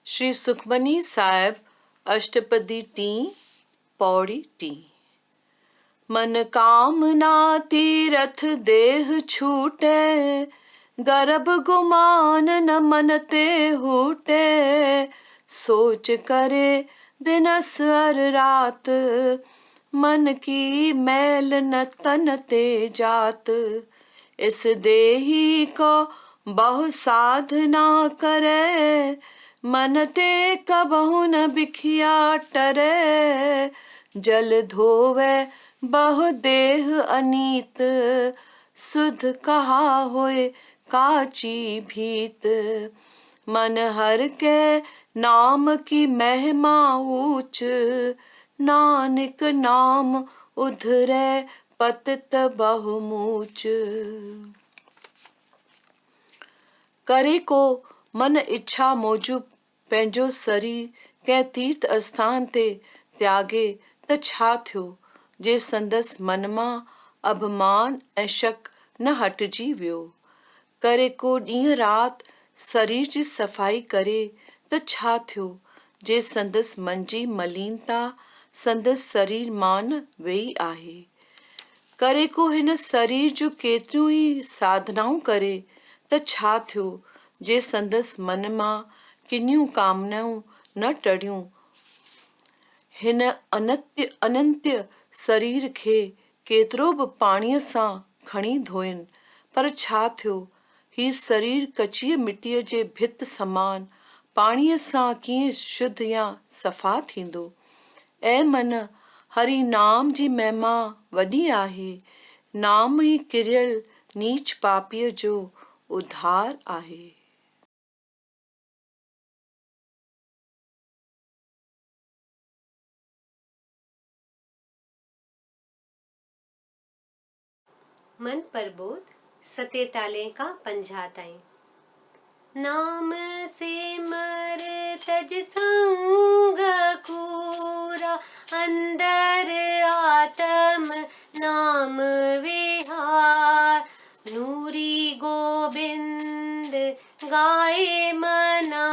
श्री सुखमनी साहिब अष्टपदी T Pauri T. मन कामना तीरथ देह छूटे, गर्भ गुमान न मन ते हूटे। सोच करे दिनस अर रात, मन की मैल न तन ते जात। इस देही को बहु साधना करे, मन ते कबहु न बिखिया टरे। जल धोवे बहु देह अनीत, सुध कहा होए काची भीत। मन हर के नाम की महिमा ऊंच, नानक नाम उधरे पतित बहुमूच। करे को मन इच्छा मूजिब पंहिंजो शरीर कंहिं तीर्थ स्थान ते त्यागे त छा थियो, जे संदसि मन मां अभिमान ऐं शक न हटिजी वियो। करे को ॾींहं राति शरीर जी सफ़ाई करे त छा थियो, जे संदसि मन जी मलीनता संदसि शरीर मां न वेई आहे। करे को हिन शरीर जूं केतिरियूं ई साधनाऊं करे त छा थियो, जे संदसि मन मां किनियूं कामनाऊं न टड़ियूं। हिन अनंत्य शरीर खे केतिरो बि पाणीअ सां खणी धोइनि, पर छा थियो, ही शरीर कचीअ मिटीअ जे भित समान पाणीअ सां कीअं शुद्ध या सफ़ा थींदो। ऐं मन, हरि नाम जी महिमा वॾी आहे। नाम ई किरियल नीच पापीअ जो उद्धार आहे। मन प्रबोध सते ताले का पंजा ताईं। नाम से मर तज संग कूरा, अंदर आत्म नाम विहार। नूरी गोबिंद गाए मना,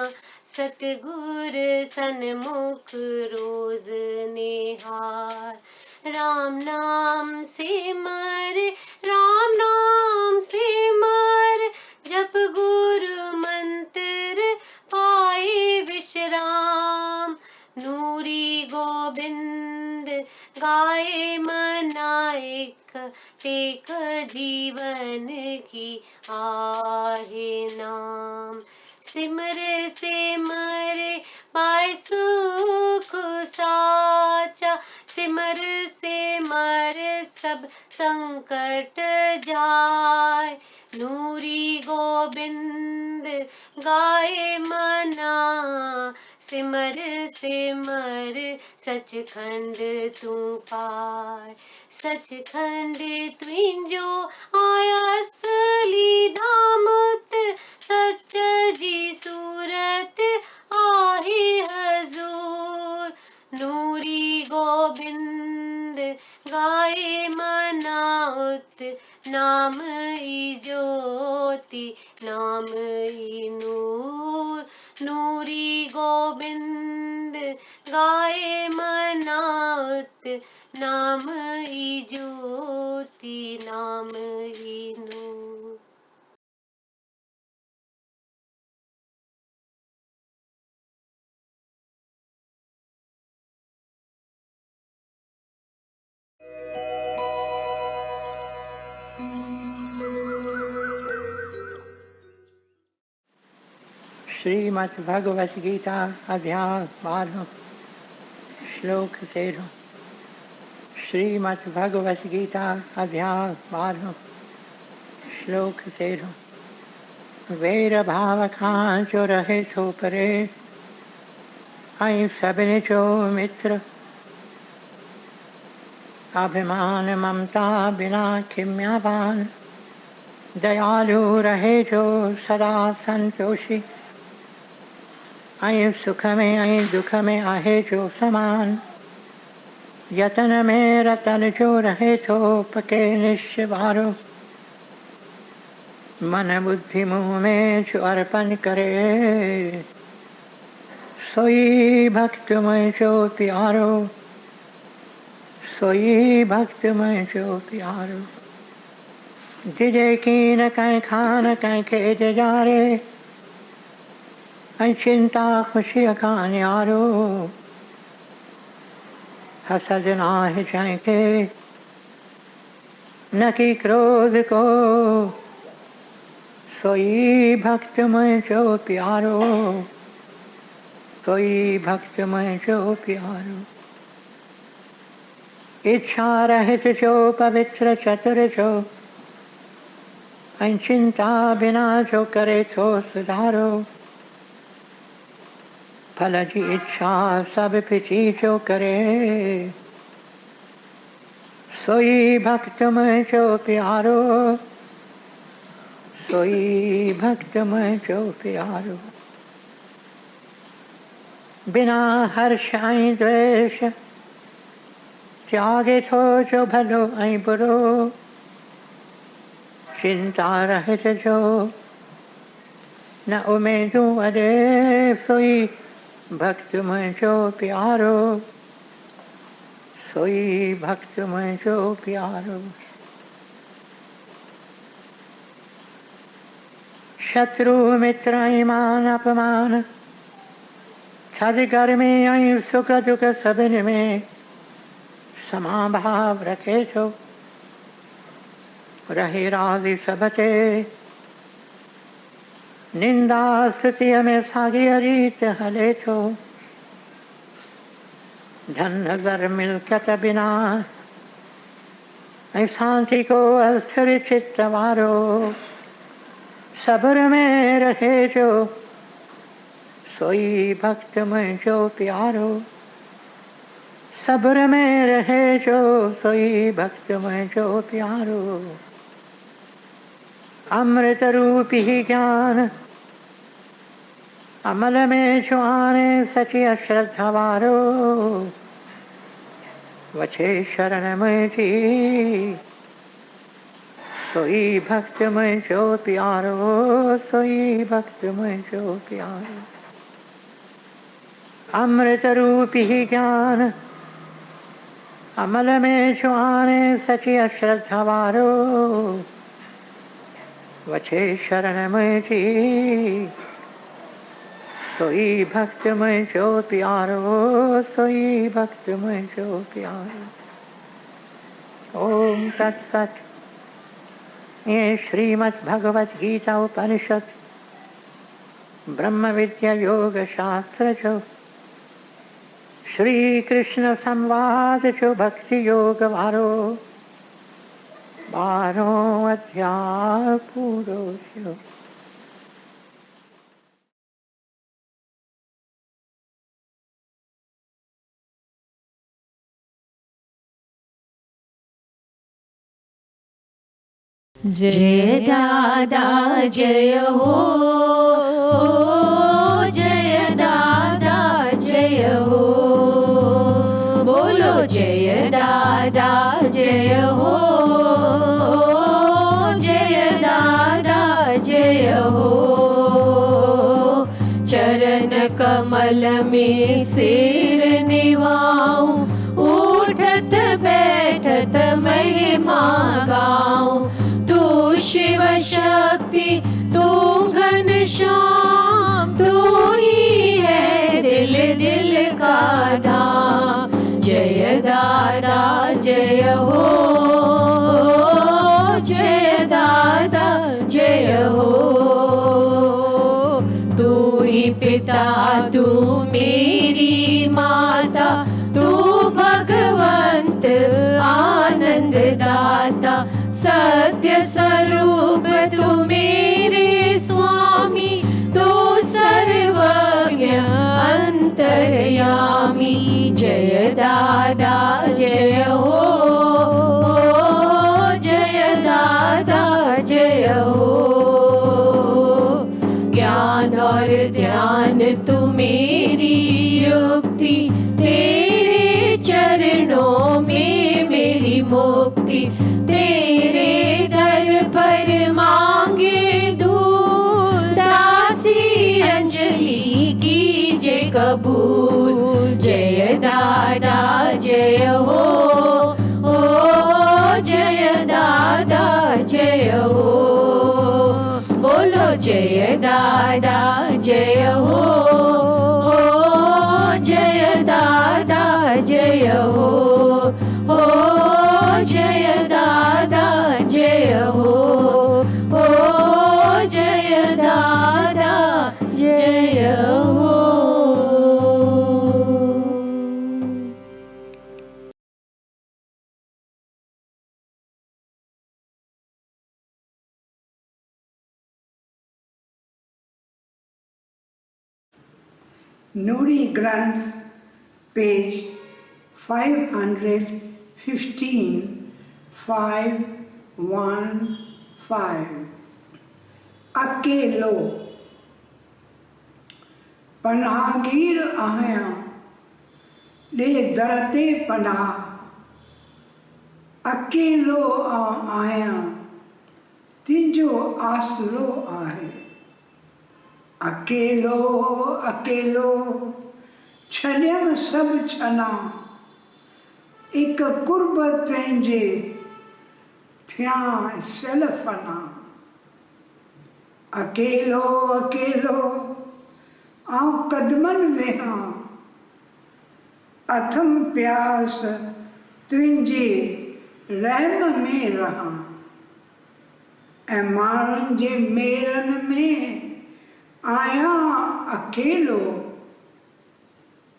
सतगुर सन्मुख रोज निहार। राम नाम सिमर, राम नाम सिमर, जप गुरु मंत्र पाए विश्राम। नूरी गोबिंद गाए मनाइक, टेक जीवन की आहे नाम। सिमर सिमर पाए सुख साचा, सिमर सिमर सब संकट जाय। नूरी गोबिंद गाए मना, सिमर सिमर सचखंड तू पाय। सचखंड तुझो आया असली धामत, सच जी सूरत आहे हजूर। नूरी गोबिंद गाए मनाउत, नाम ई ज्योति नाम ई नूर। नूरी गोबिंद गाए मनाउत, नाम ई ज्योति नाम ई नूर। श्रीमद् भगवत गीता अध्याय 12 श्लोक 13। श्रीमद् भगवत गीता अध्याय 12 श्लोक 13। वैर भाव खां जो रहे सो परे, आई सबने जो मित्र अभिमान ममता बिना किम्यावान दयालु रहे जो सदा संतोषी आई सुख में आई दुख में आहे जो समान यतन में रतन जो रहे तो पके निश्चवारो मन बुद्धि मुँह में जो अर्पण करे सोई भक्त में जो प्यारो सोई भक्त में जो प्यारो जिजे की न कहीं खान कहीं खेत जा रे चिंता खुशी खान यारो हसजना है जाएंगे न कि क्रोध को सोई भक्त में जो प्यारो सोई भक्त में जो प्यारो इच्छा रहित जो पवित्र चतुर जो चिंता बिना जो करे तो सुधारो फल की इच्छा सब पिछी जो करे सोई भक्त में जो प्यारो सोई भक्त में जो प्यारो बिना हर्ष आई द्वेष त्यागे तो जो भलो आई बुरो चिंता रहित जो न उमेदू अरे सोई भक्त में जो प्यारो सोई भक्त में जो प्यारो शत्रु मित्र ईमान अपमान छद गर्मी आई सुख दुख सबिन में समाभाव रखे छो रहे राजी सबते निंदा स्तुति में सागी रीत हले छो धन नजर मिलकत बिना शांति को अस्थिर चित्त वारो सब्र में रहे जो सोई भक्त में जो प्यारो सब्र में रहे जो सोई भक्त में जो प्यारो अमृत रूपी ज्ञान अमल में जो आने सची अश्रद्धा वारो वछे शरण में जी सोई भक्त में जो प्यारो सोई भक्त में जो प्यारो अमृत रूपी ज्ञान अमल में जो आने सची अश्रद्धा वारो वछे शरण में जी सोई भक्त में जो प्यारो सोई भक्त में जो प्यारो ओम तत्सत ये श्रीमद् भगवत गीता उपनिषद ब्रह्म विद्या योग शास्त्र जो श्री कृष्ण संवाद जो भक्ति योग वारो 12 अध्याय पूरो छो। जय दादा जय हो जय दादा जय हो बोलो जय दादा जय हो जय दादा जय हो चरण कमल में सिर निवाऊं उठत बैठत महिमा गाऊं तू शिव शक्ति तू घनश्याम तू ही है दिल दिल का धाम जय दादा जय हो जय दादा जय हो तू ही पिता तू मेरी माता तू भगवंत आनंद दाता सत्य स्वरूप तू मेरे स्वामी तू सर्वज्ञ अंतर्यामी समर्पयामि। जय दादा जय हो, जय दादा जय हो। ज्ञान और ध्यान तू मेरी युक्ति, तेरे चरणों में मेरी मुक्ति। तेरे दर पर मांगे दूध, दासी अंजलि कीजे कबूल। जय दादा जय हो, जय दादा जय हो। बोलो जय दादा जय हो, जय दादा जय हो, जय दादा जय हो, जय दादा जय हो। Nuri Granth, page 515, 515. अकेलो पनाहगीर आहियां, ॾे दर ते पनाह। अकेलो आहियां, तुंहिंजो आसरो आहे। अकेलो अकेलो छॾियमि सभु छना, हिक कुर्ब तुंहिंजे थियां सियल फना। अकेलो अकेलो आऊं कदमनि वेहां, अथम प्यास तुंहिंजे रहम में रहां। ऐं माण्हुनि जे मेरनि में आहियां अकेलो,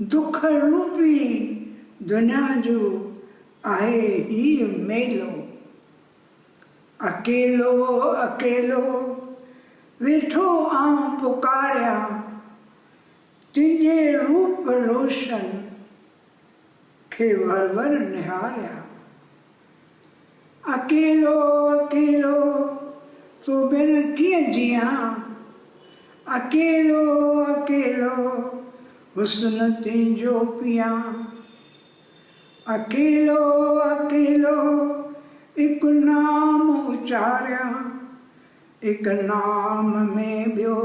दुख रूपी दुनिया जो आहे ही मेलो। अकेलो अकेलो वेठो आऊं पुकारियां, तुंहिंजे रूप रोशन खे वर वर निहारियां। अकेलो अकेलो तो बिन कीअं जियां, अकेलो अकेलो हुस्न तुंहिंजो पियां। अकेलो अकेलो हिकु नाम उचारियां, हिकु नाम में ॿियो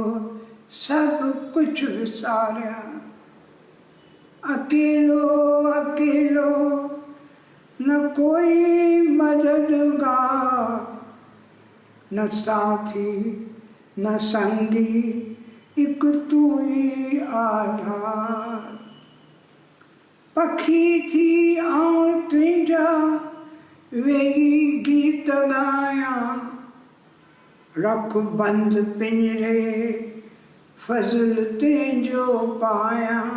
सभु कुझु विसारियां। अकेलो अकेलो न कोई मददगार, न साथी न संगी, हिकु तू ही आधार। पखी थी आऊं तुंहिंजा वेही गीत ॻायां, रख बंद पिंजरे फज़ल तुंहिंजो पायां।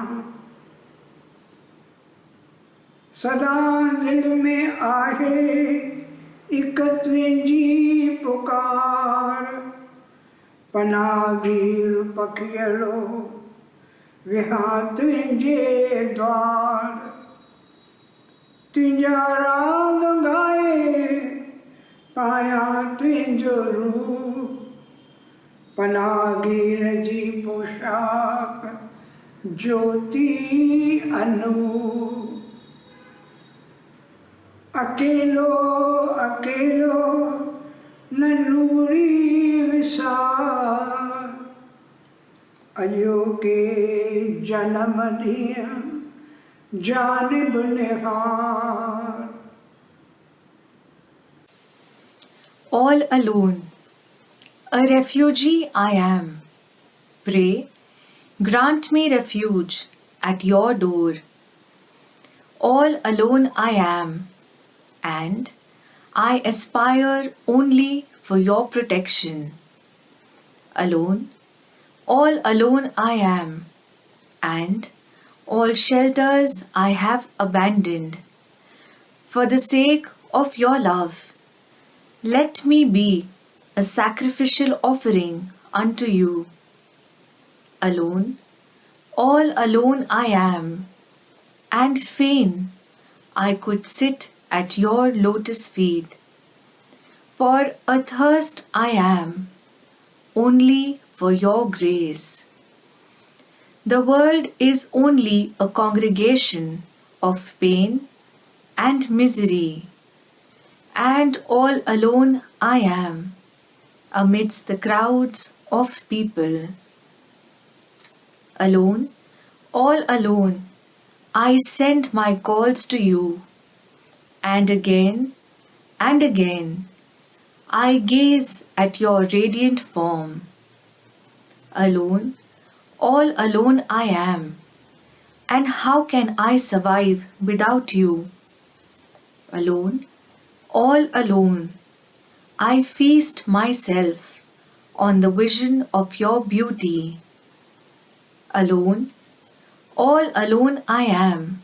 सदा दिल में आहे हिकु तुंहिंजी पुकार, पनाहगीर पखियड़ो विहां तुंहिंजे द्वार। तुंहिंजा राग ॻाए पायां तुंहिंजो रूप, पनाहगीर जी पोशाक ज्योति अनूप। अकेलो अकेलो न नूरी विसार, अॼोके जनम ॾींहुं जानिब निहार। All alone, a refugee I am. Pray, grant me refuge at your door. All alone I am, and I aspire only for your protection. Alone, all alone I am, and all shelters I have abandoned. For the sake of your love, let me be a sacrificial offering unto you. Alone, All alone I am, and fain I could sit at your lotus feet. For athirst I am, only for your grace. The world is only a congregation of pain and misery, and all alone I am amidst the crowds of people. Alone, all alone, I send my calls to you, and again I gaze at your radiant form. Alone, all alone I am, and how can I survive without you? Alone, all alone, I feast myself on the vision of your beauty. Alone, all alone I am,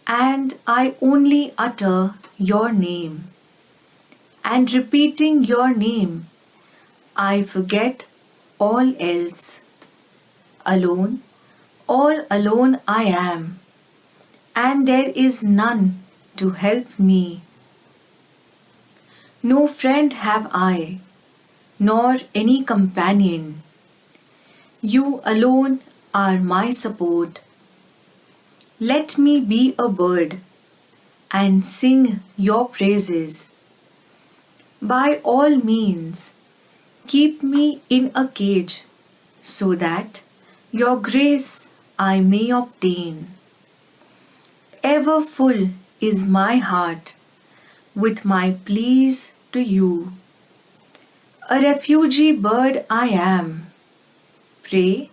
and I only utter your name. And repeating your name, I forget all else. Alone, all alone I am, and there is none to help me. No friend have I, nor any companion. You alone are my support. Let me be a bird and sing your praises. By all means, keep me in a cage so that your grace I may obtain. Ever full is my heart with my pleas to you. A refugee bird I am. Pray,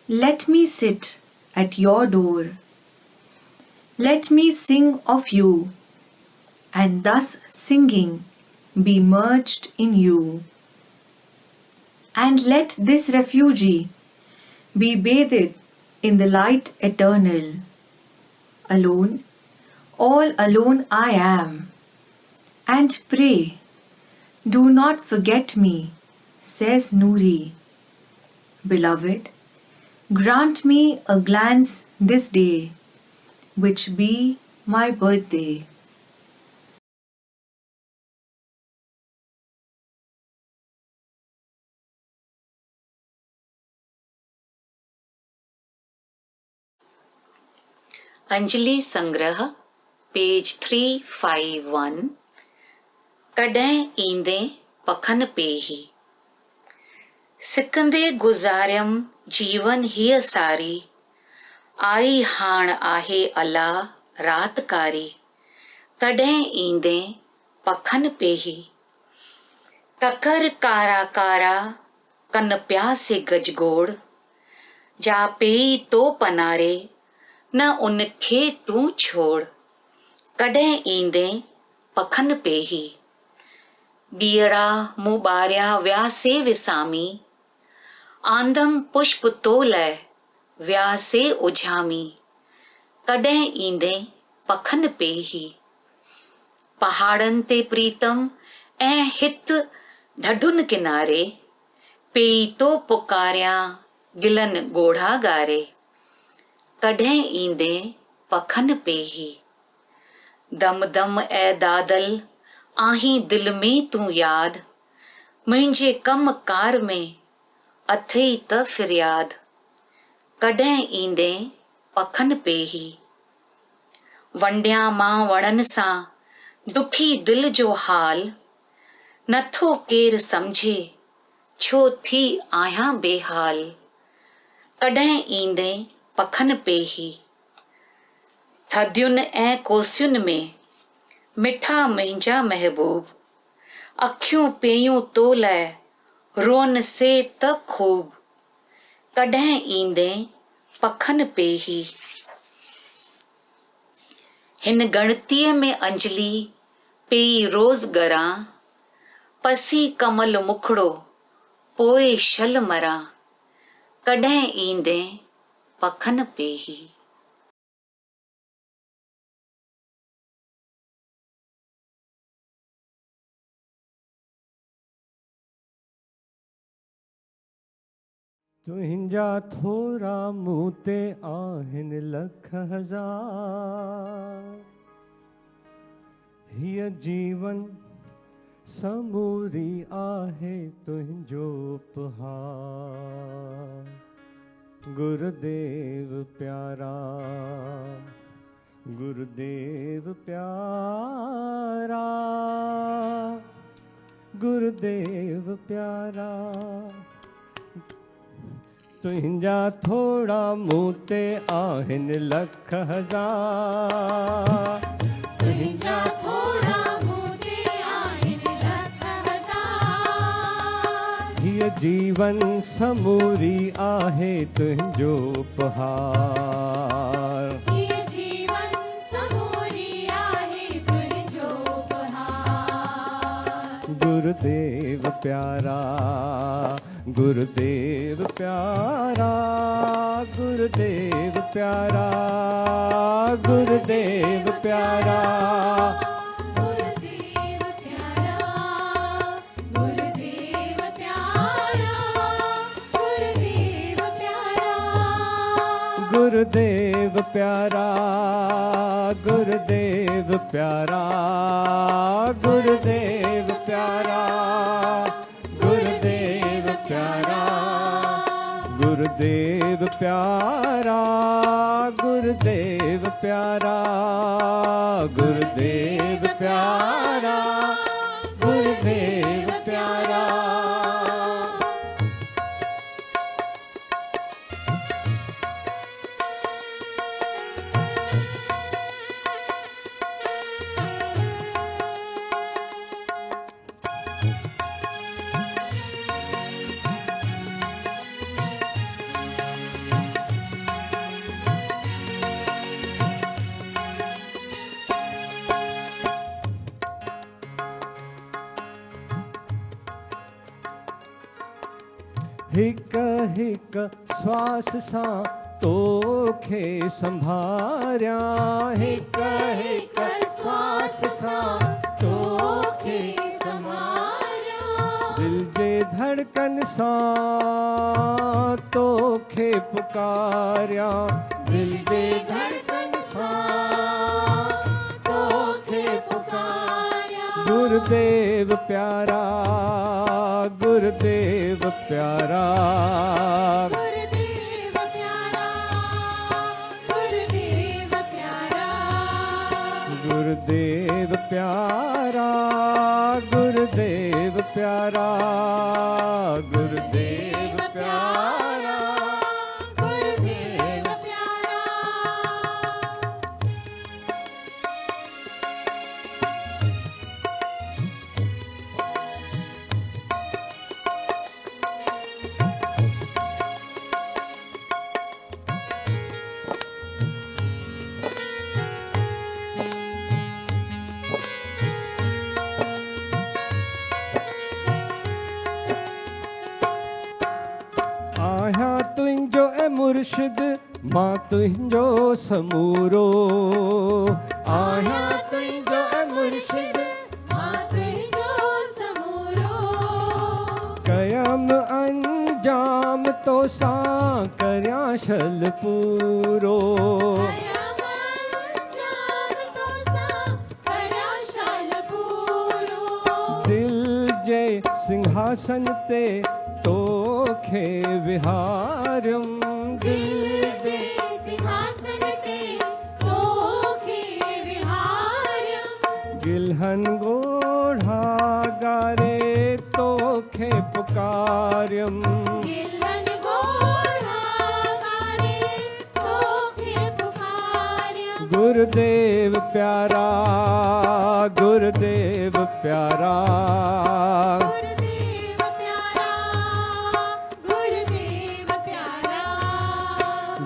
let me sit at your door. Let me sing of you, and thus singing be merged in you. And let this refugee be bathed in the light eternal. Alone, all alone I am, and pray, do not forget me, says Nuri. Beloved, grant me a glance this day, which be my birthday. Anjali संग्रह page 351 कॾहिं ईंदे पखन पेही सिकंदे गुज़ारियम जीवन हीअ सारी आई हाण आहे अला रातकारी कॾहिं ईंदे पखन पेही ककर कारा कारा कन प्यासे गजगोड़ जा पेई तो पनारे न उनखे तूं छोड़ कॾहिं ईंदे पखन पेही ॾीअड़ा मूं ॿारिया वियासे विसामी आंदम पुष्प तो लाइ वियासे उझामी कॾहिं ईंदे पखन पेही पहाड़नि ते प्रीतम ऐं हित ढढुनि किनारे पेई तो पुकारियां गिलनि ॻोढ़ा ॻारे कॾहिं ईंदे पखन पेही दम दम ऐं दादल आहीं दिलि में तूं यादि मुंहिंजे कम कार में अथई त फ़िरियाद कॾहिं ईंदे पखन पेही वंडियां मां वणनि सां दुखी दिलि जो हाल नथो केरु सम्झे छो थी आहियां बेहाल कॾहिं ईंदे पखन पेही थधियुनि ऐं कोसियुनि में मिठा मुंहिंजा महबूब अखियूं पेयूं तो लाइ रोअनि से त ख़ूब कॾहिं ईंदे पखन पेही हिन गणतीअ में अंजलि पेई रोज़ ॻरां पसी कमल मुखड़ो पोइ शल मरां कॾहिं ईंदे पखन पेही तुंहिंजा थोरा मूं ते आहिनि लख हज़ार, हीअ जीवन समूरी आहे तुंहिंजो उपहार। गुरुदेव प्यारा, गुरुदेव प्यारा, गुरुदेव प्यारा। तुंहिंजा थोड़ा मूं ते आहिनि लख हज़ार, तुंहिंजा थोड़ा मूं ते आहिनि लख हज़ार, हीअ जीवन समूरी आहे तुंहिंजो उपहार। हीअ जीवन समूरी आहे तुंहिंजो उपहार। गुरुदेव प्यारा, गुरुदेव प्यारा, गुरुदेव प्यारा, गुरुदेव प्यारा, गुरुदेव प्यारा, गुरुदेव प्यारा, गुरुदेव प्यारा, गुरुदेव प्यारा, गुरुदेव प्यारा, गुरुदेव प्यारा, गुरुदेव प्यारा, गुरुदेव प्यारा, गुरुदेव प्यारा, गुरुदेव प्यारा, गुरुदेव प्यारा। हिक हिक श्वास सां तोखे संभारिया, हिक हिक श्वास सां तोखे संभारिया, दिल जे धड़कन सां तोखे पुकारिया, दिल जे धड़कन सां तोखे पुकारिया। गुरुदेव प्यारा, गुरुदेव प्यारा, गुरुदेव प्यारा, गुरुदेव प्यारा, गुरुदेव प्यारा, गुरुदेव प्यारा, गुरुदेव प्यारा, गुरुदेव प्यारा। तुंहिंजो ए मुर्शिद मां तुंहिंजो समूरो, आहियां तुंहिंजो ए मुर्शिद मां तुंहिंजो समूरो, कयम अंजाम तो सां करियां शल पूरो, कयम अंजाम तो सां करियां शल पूरो, दिल जे सिंहासन ते तोखे विहारम, दिल जे सिंहासन ते तोखे विहारम, गिलहन गोढ़ा गारे तोखे पुकारम, गिलहन गोढ़ा गारे तोखे पुकारम। गुरुदेव प्यारा, गुरुदेव प्यारा, गुरुदेव प्यारा,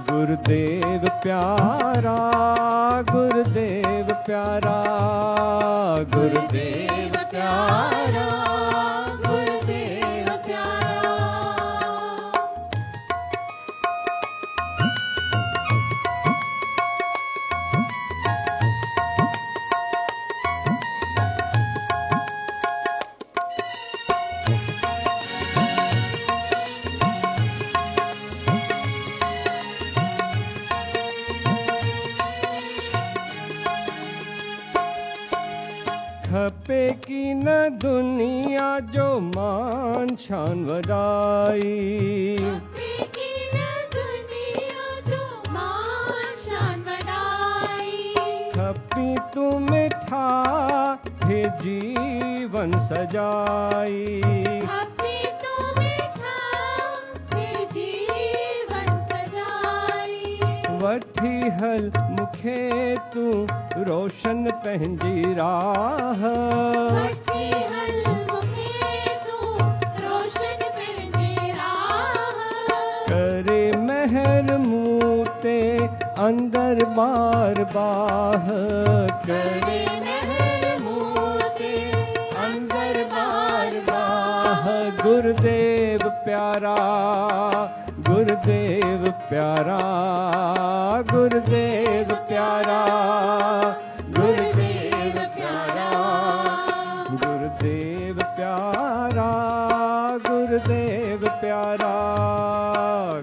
गुरुदेव प्यारा, गुरुदेव प्यारा, गुरुदेव प्यारा। न दुनिया जो मान शान वधाई, खपे की न दुनिया जो मान शान वधाई। खपी तू मिठा थे जीवन सजाई, खपे तू मिठा थे जीवन सजाई। वठी हल मुखे तू रोशन पंहिंजी राह, वठी हल मुखे तू रोशन पंहिंजी राह। करे महर मूं ते अंदर बार बाह, करे महर मूं ते अंदर बार बाह। गुरुदेव प्यारा, गुरुदेव प्यारा, गुरुदेव प्यारा, गुरुदेव प्यारा, गुरुदेव प्यारा, गुरुदेव प्यारा,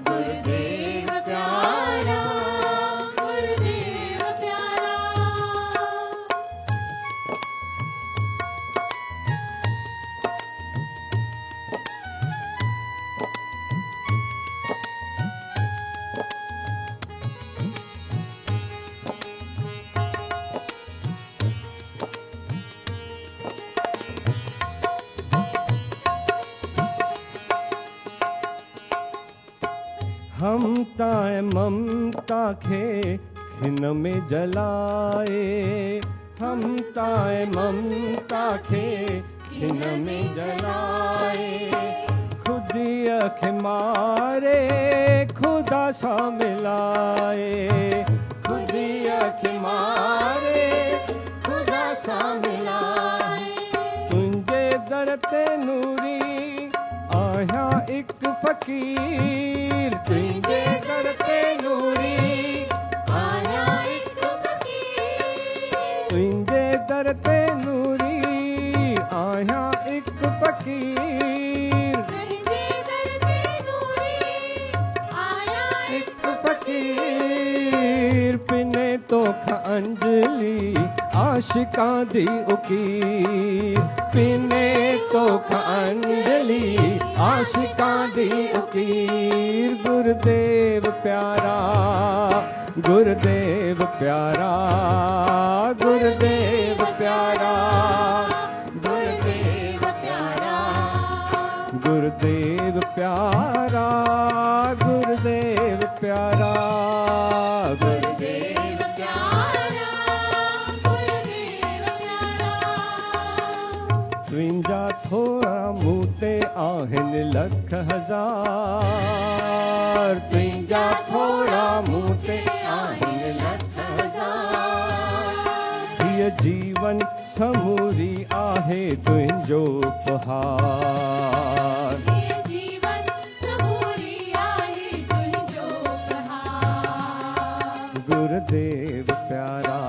गुरुदेव प्यारा, गुरुदेव प्यारा। हम ताए ममता खे खिन में जलाए, हम ताए ममता खे खिन में जलाए। खुदिया खे मारे खुदा सा मिलाए, खुदिया खे मारे खुदा सा मिलाए। तुंहिंजे दर ते नूरी आहियां एक फकीर, तुंहिंजे दर ते नूरी आया एक फकीर। तुंहिंजे दर ते नूरी आहियां एक फकीर, तुंहिंजे दर ते नूरी आया एक फकीर। पिने तोखां अंजलि आशिकां दी उकीर, पिने तोखां अंजलि आशिकां दी उकीर। गुरुदेव प्यारा, गुरुदेव प्यारा, गुरुदेव प्यारा, गुरुदेव प्यारा, गुरुदेव प्यारा, गुरुदेव प्यारा, गुरुदेव प्यारा, गुरुदेव प्यारा। तुंहिंजा थोरा मूं ते आहिनि लख हज़ार, तुंहिंजा थोरा मूं ते आहिनि लख हज़ार। हीअ जीवन समूरी आहे तुंहिंजो उपहार, ये जीवन समूरी आहे तुंहिंजो उपहार। गुरुदेव प्यारा,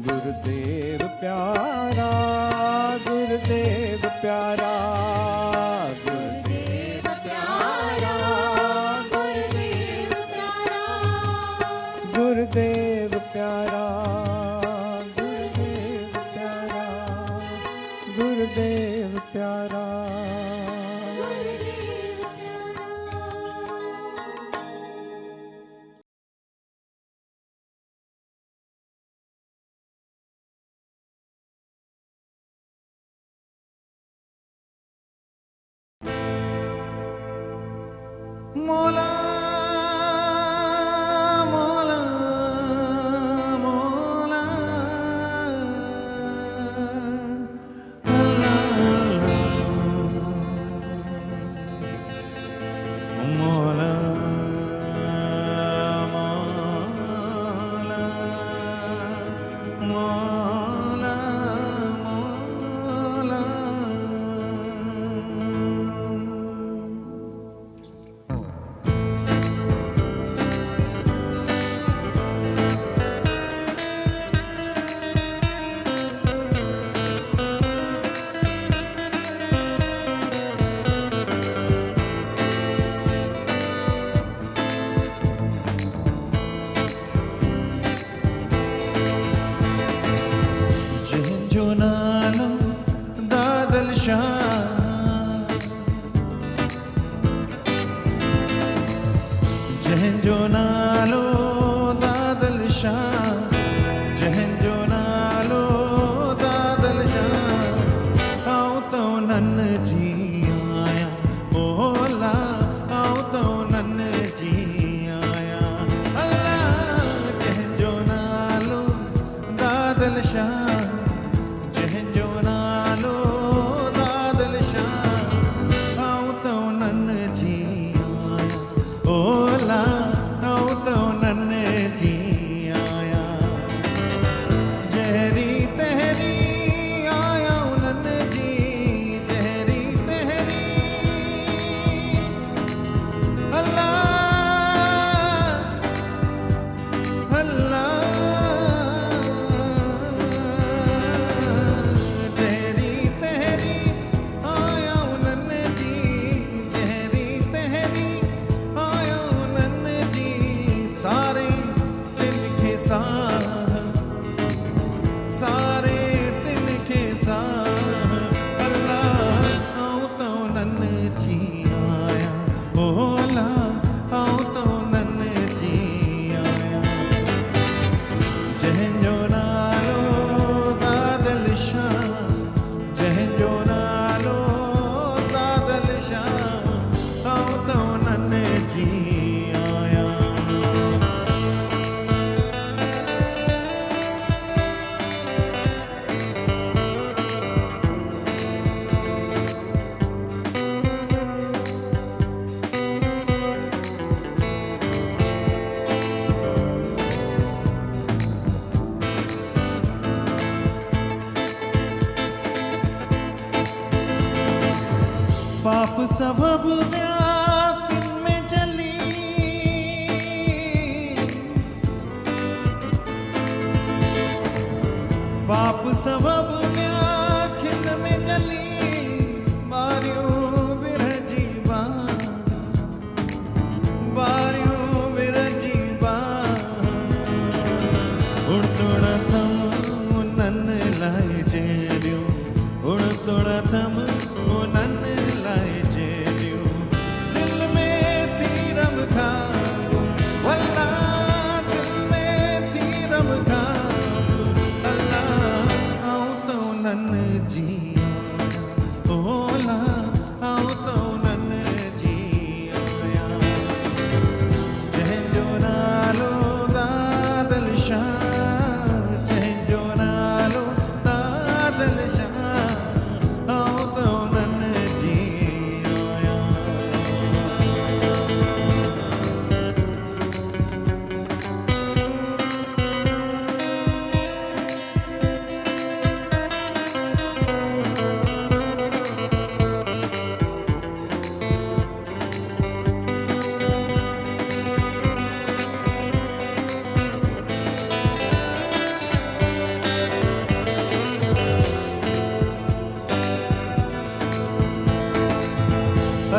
गुरुदेव प्यारा, गुरुदेव प्यारा, गुरुदेव प्यारा, गुरुदेव प्यारा। गुरुदेव प्यारा, गुरुदेव प्यारा, गुरुदेव प्यारा। मौला मौला मौला अल्लाह मौला मौला मौला मौला। शाह जंहिंजो नालो दादल शाह जंहिंजो नालो दादल शाह आऊं तो नन जी आया ओला आऊं तो नन जी आया अल्लाह जंहिंजो नालो दादल शाह जंहिंजो नालो दादल शाह आऊं तो नन जी आया ओला आऊं तो नन जी आया जहरी तहरी आया नन जी जहरी तहरी अल्लाह अल्लाह जहरी तहरी आया नन जी जहरी तहरी आया नन जी सारे दिल के सारे दिल के अल्लाह आऊं तो नन जी आया ओला आऊं तो नन जी आया जंहिंजो नालो दादल शाह जंहिंजो नालो दादल शाह आऊं तो नन जी आया पाप सबब व्यातिन में जली पाप सबब व्याखिन में जली बारियों बिरजी बारियों बिरजी उड़तोड़ा थम नन लाए जेरियो उड़तोड़ा थम नन लाए जेरियो दिल में थी रमखा वल्ला दिल में थी रमखा अल्लाह आऊं तो नन जी आया ओला आऊं तो नन जी आया जंहिंजो नालो दादल शाह जंहिंजो नालो दादल शाह आऊं तो नन जी आया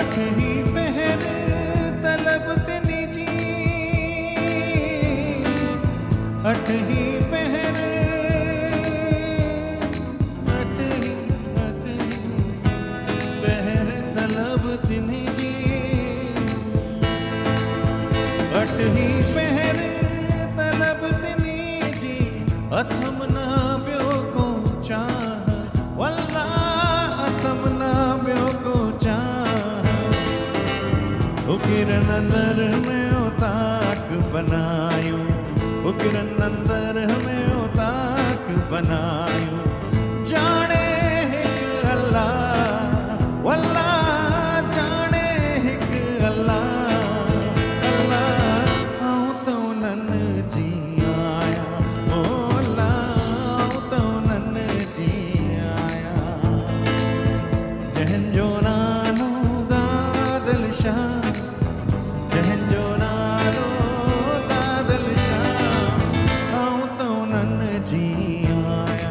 अठही पहर तलब तिनी जी अठही पहर अठही पहर तलब तिनी जी अठही पहर तलब तिनी जी अथम ना ब्यो को चाह वल्ला अथम ना ब्यो को चाह किरण अंदर में ताक बनायो किरण अंदर में ताक बनायो जाने हिक अल्लाह वल्ला जाने हिक अल्लाह अल्लाह आऊं तो नन जी आया ओला आऊं तो नन जी आया जंहिंजो नालो दादल शाह जंहिंजो नालो दादल शाह आऊं तो नन जी आया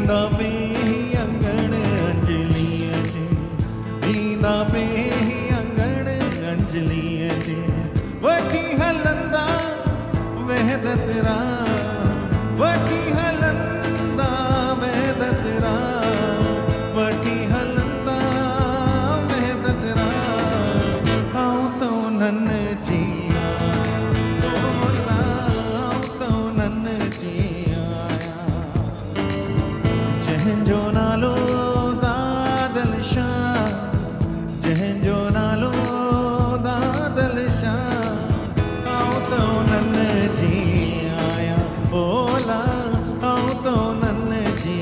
ईंदा पे अंगण अंजलीअ जे ईंदा पे अंगण अंजलीअ जे वठी हलंदा वहदत रा वठी हलंदा वहदत रा वठी हलंदा वहदत रा आऊं तो नन जी जंहिंजो नालो दादल शाह जंहिंजो नालो दादल शाह आऊं तो नन जी आया बोला आऊं तो नन जी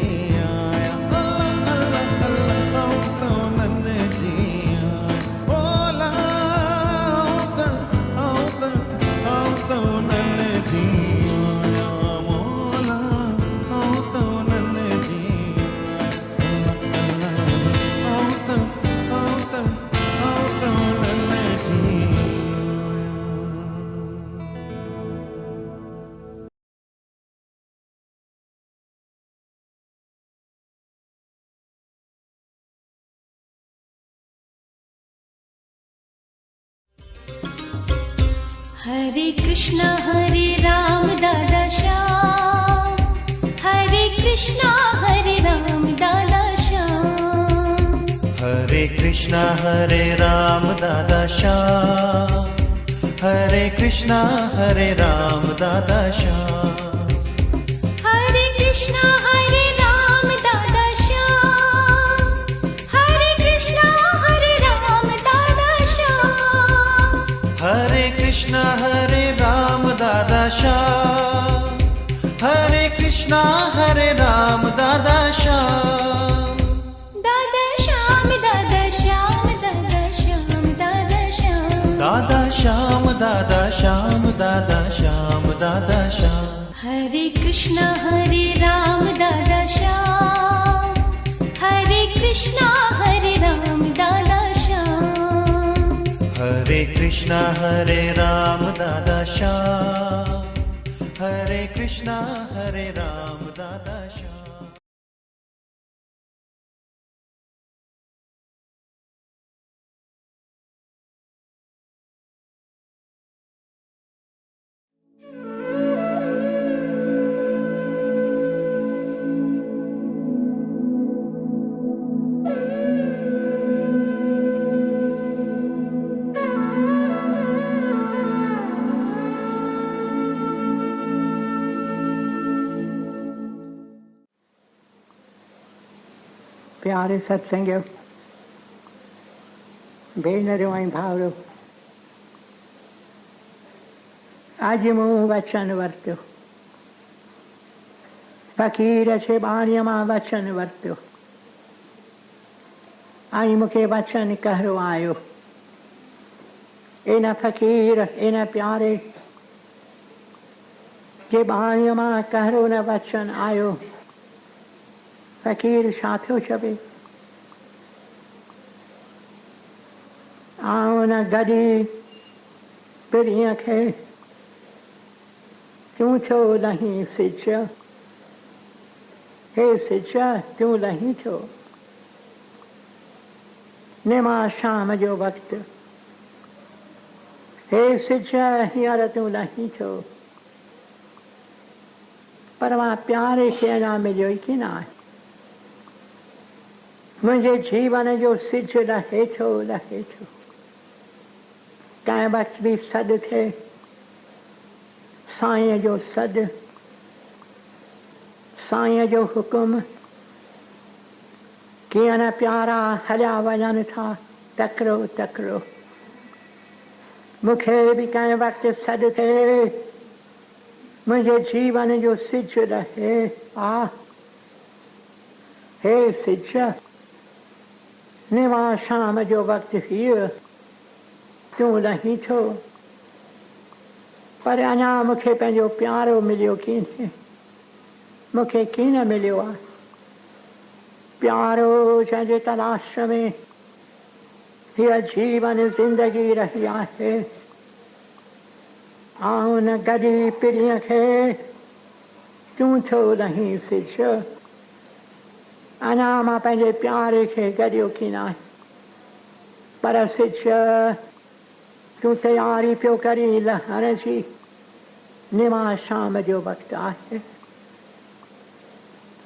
आया अल्लाह अल्लाह आऊं तो नन जी आया बोला आऊं तो नन जी आया मोला आऊं तो नन जी हरे कृष्णा दादा श्याम हरे कृष्णा राम दादा श्याम हरे कृष्णा हरे राम दादा श्याम हरे कृष्णा हरे राम दादा श्याम हरे कृष्णा राम दादा श्याम हरे कृष्णा राम दादा श्याम हरे कृष्णा हरे राम दादा श्याम हरे कृष्णा हरे राम दादा श्याम दादा श्याम दादा श्याम दादा श्याम दादा श्याम दादा श्याम दादा श्याम दादा श्याम दादा श्याम हरे कृष्णा राम दादा श्याम हरे कृष्णा राम दादा श्याम हरे कृष्णा हरे राम दादा श्याम हरे कृष्णा हरे राम दादा श्याम प्यारे सत्संगियों, भेनरियों ऐं भाउरो, अॼु मूं वचन वरितो, फ़क़ीर जे बाणीअ मां वचन वरितो ऐं मूंखे वचन कहिड़ो आयो। इन फ़क़ीर इन प्यारे जे बाणीअ मां कहिड़ो न वचन आयो। फ़क़ीर छा थियो चवे, आऊं न गॾी पिरीअ खे तूं छो लहीं सिज, हे सिज तूं लहीं छो, निमा शाम जो वक़्तु, हे सिज हींअर तूं लहीं छो। पर मां प्यारे खे अञा मिलियो ई कीन आहे। मुंहिंजे जीवन जो सिज लहे थो लहे थो, कंहिं वक़्तु बि सॾु थिए साईं जो सॾु, साईं जो हुकुम, कीअं न प्यारा हलिया वञनि था तकिड़ो तकिड़ो। मूंखे बि कंहिं वक़्तु सॾु थिए मुंहिंजे जीवन जो सिज लहे, आ हे सिज निवा शाम जो वक़्तु हीअ तूं लहीं छो। पर अञा मूंखे पंहिंजो प्यारो मिलियो कीन, मूंखे कीन मिलियो आहे प्यारो जंहिंजे तलाश में हीअ जीवन ज़िंदगी रही आहे। आऊं न गॾी पिरीअ खे तूं छो लहीं सिज, अञा मां पंहिंजे प्यारे खे गॾियो की न आहे पर सिच तूं तयारी पियो करी लहण जी निमा शाम जो वक़्तु आहे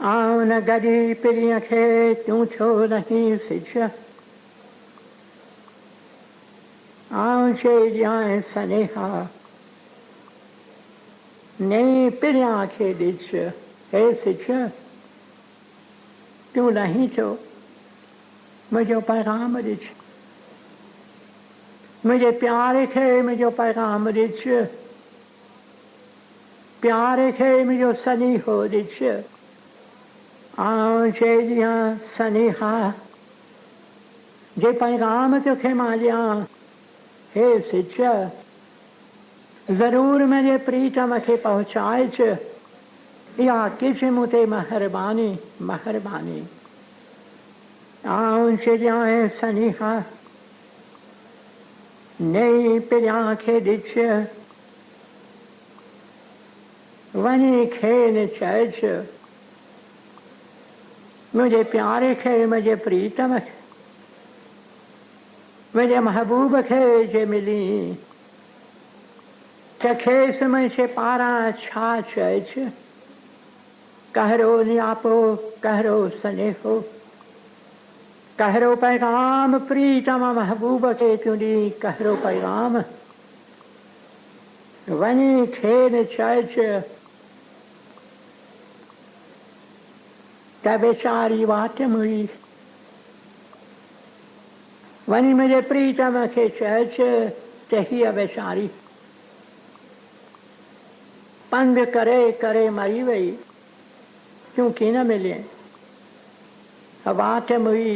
आऊं न गॾी पिरीअ खे तूं छो नहीं सिच आऊं चई ॾियां सनेहा नई पिरियां खे ॾिस हे सिच तूं नहीं थो मुंहिंजो पैगाम ॾिस मुंहिंजे प्यारे खे मुंहिंजो पैगाम ॾिस प्यारे खे मुंहिंजो सनीहो ॾिस आऊं चई ॾियां सनेहा जे पैगाम तोखे मां ॾियां हे सिच ज़रूर मुंहिंजे प्रीतम खे पहुचाइज इहा किछ मूं ते महिरबानी महिरबानी आऊं चई सनेहा नई पिरियां खे ॾिस वञी खेनि चइज मुंहिंजे प्यारे खे मुंहिंजे प्रीतम खे मुंहिंजे महबूब खे जे मिली त खेसि मुंहिंजे पारां छा चइज कहरो नियापो कहरो सनेहो कहरो पैगाम प्रीतम महबूब खे तूं ॾी कहरो पैगाम वञी खेनि चइज त वेचारी वाट मुई वञी मुंहिंजे प्रीतम खे चइज त हीअ वेचारी पंध करे करे मरी वई तूं कीन मिले वाट मुई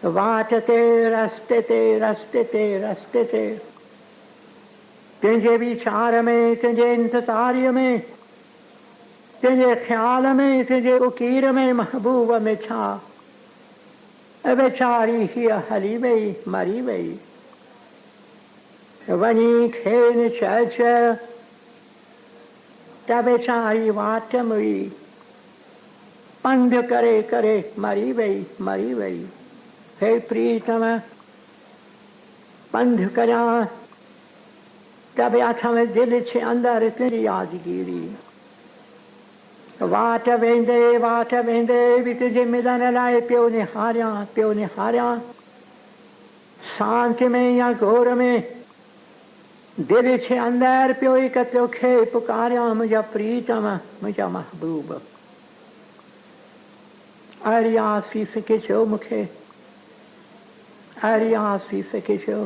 वाट ते रस्ते ते रस्ते ते रस्ते ते तुंहिंजे वीचार में तुंहिंजे इंतज़ारीअ में तुंहिंजे ख़्याल में तुंहिंजे उकीर में महबूब में छा वेचारी हीअ हली वई मरी वई वञी खेनि चइज त वेचारी वाट मुई पंध करे करे मरी वई मरी वई हे प्रीतम पंध करियां त ॿिया दिलि छे अंदरि तुंहिंजी यादगिरी वाट वेंदे बि तुंहिंजे मिलण लाइ पियो निहारियां शांति में या घोर में दिलि छे अंदरि पियो हिक तोखे पुकारियां मुंहिंजा प्रीतम मुंहिंजा महबूब अहिड़ी आसीस कजो मूंखे अहिड़ी आसीस कजो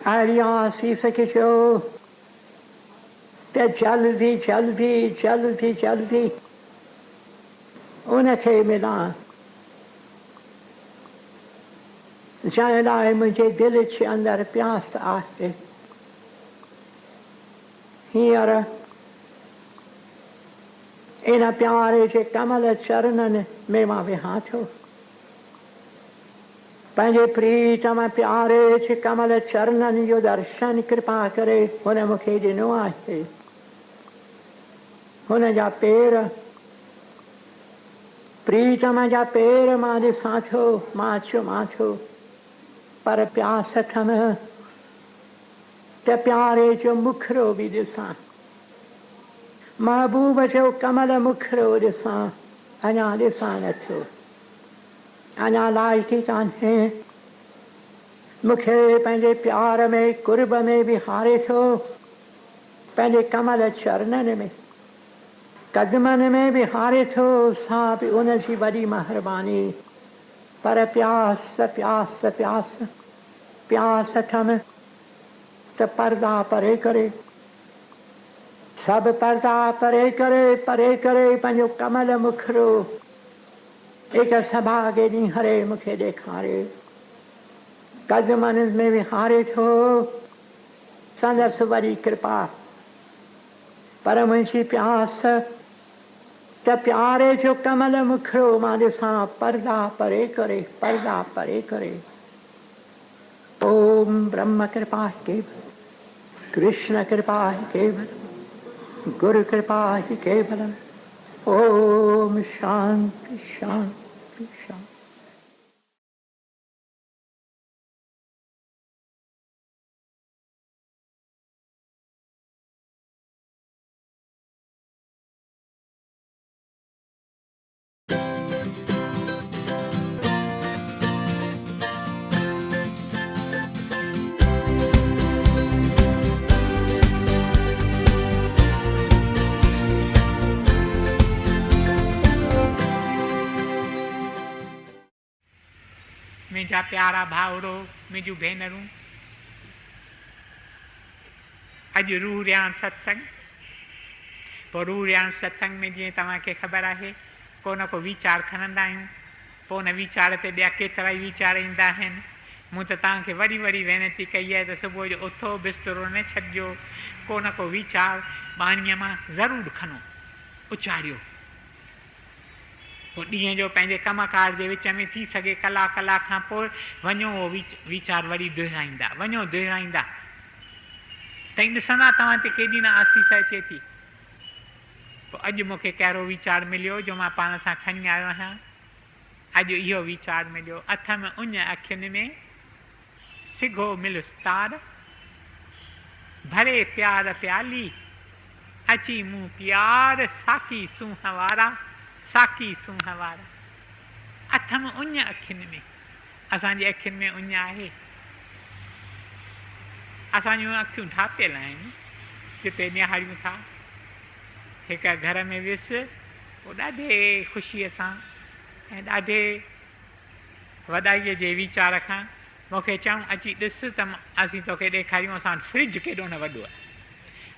अहिड़ी आसीस कजो त जल्दी जल्दी जल्दी जल्दी उनखे मिलां जंहिं लाइ मुंहिंजे दिलि जे अंदरि प्यास आहे हींअर इन प्यारे जे कमल चरणनि में मां वेहां थो पंहिंजे प्रीतम प्यारे जे कमल चरणनि जो दर्शन कृपा करे हुन मूंखे ॾिनो आहे हुन जा पेर प्रीतम जा पेर मां ॾिसां थो मां चुमां थो पर प्यास थम त प्यारे जो मुखड़ो बि ॾिसां महबूब जो कमल मुखड़ो ॾिसां अञा ॾिसां नथो अञा लाइकी कान्हे मूंखे पंहिंजे प्यार में कुर्ब में बि हारे थो पंहिंजे कमल चरणनि में कदमनि में बि हारे थो सा बि उनजी वॾी महिरबानी पर प्यास प्यास प्यास प्यास थम त पर्दा परे करे सभु पर्दा परे करे पंहिंजो कमल मुखड़ो हिक सभागे ॾींहं मूंखे ॾेखारे कदमनि में बि हारे थो संदसि वरी कृपा पर मुंहिंजी प्यास त प्यारे जो कमल मुखड़ो मां ॾिसां पर्दा परे करे ओम ब्रह्म कृपा केवल कृष्ण कृपा केवल गुरु कृपा केवल ओम शांति शांति शांति। मुंहिंजा प्यारा भाउरो, मुंहिंजूं भेनरूं, अॼु रूह रियाण सत्संग। पोइ रूह रियाण सत्संग में जीअं तव्हांखे ख़बर आहे को न को वीचार खणंदा आहियूं, पोइ उन वीचार ते ॿिया केतिरा ई वीचार ईंदा आहिनि। मूं त तव्हांखे वरी वरी वेनती कई आहे त सुबुह जो उथो, बिस्तरो न छॾिजो, को न को वीचार बाणीअ मां ज़रूरु खणो, उचारियो। पोइ ॾींहं जो पंहिंजे कमकार जे विच में थी सघे कलाक खां पोइ वञो उहो वीचार वरी दुहिराईंदा, वञो दुहिराईंदा, तई ॾिसंदा तव्हां ते केॾी न आसीस अचे थी। पोइ अॼु मूंखे कहिड़ो वीचार मिलियो जो मां पाण सां खणी आयो आहियां। अॼु इहो वीचार मिलियो, अथ में उञ अखियुनि में सिघो मिलुसि तार, भरे प्यार प्याली अची मूं प्यार, साकी सूंह वारा, साकी सूंह वारा। अथम उञ अखियुनि में, असांजी अखियुनि में उञ आहे। असांजूं अखियूं ढापियल आहिनि, जिते निहारियूं था। हिकु घर में वियुसि, पोइ ॾाढे ख़ुशीअ सां ऐं ॾाढे वॾाईअ जे वीचार खां मूंखे चऊं, अची ॾिस त असीं तोखे ॾेखारियूं असां वटि फ्रिज केॾो न वॾो आहे।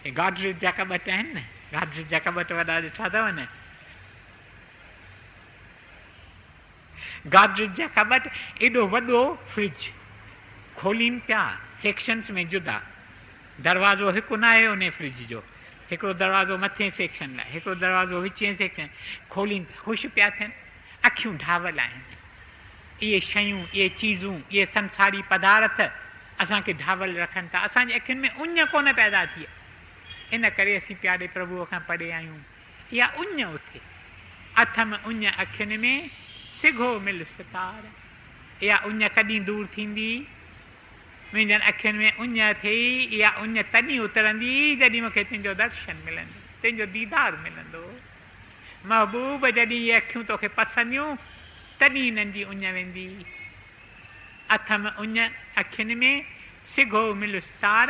हे गॉडरेज जा कॿट आहिनि न, गॉडरेज जा कॿट वॾा ॾिठा अथव न, गॉडरेज जा कॿट, एॾो वॾो फ्रिज। खोलीनि पिया सेक्शन्स में जुदा, दरवाज़ो हिकु न आहे उन फ्रिज जो, हिकिड़ो दरवाज़ो मथे सेक्शन लाइ, हिकिड़ो दरवाज़ो विचें सेक्शन। खोलीनि ख़ुशि पिया थियनि, अखियूं ढावल आहिनि। इहे शयूं, इहे चीज़ूं, इहे संसारी पदार्थ असांखे ढावल रखनि था, असांजी अखियुनि में उञ कोन पैदा थी। इन करे असीं प्यारे प्रभुअ खां पढ़े आहियूं, इहा उञ उथे। अथम उञ अखियुनि में सिघो मिल सितार। इहा उञ कॾहिं दूर थींदी? मुंहिंजनि अखियुनि में उञ थिए, इहा उञ तॾहिं उतरंदी जॾहिं मूंखे तुंहिंजो दर्शन मिलंदो, तुंहिंजो दीदार मिलंदो। महबूब, जॾहिं इहे अखियूं तोखे पसंदियूं तॾहिं इन्हनि जी उञ वेंदी। अथम उञ अखियुनि में सिघो मिल सितार,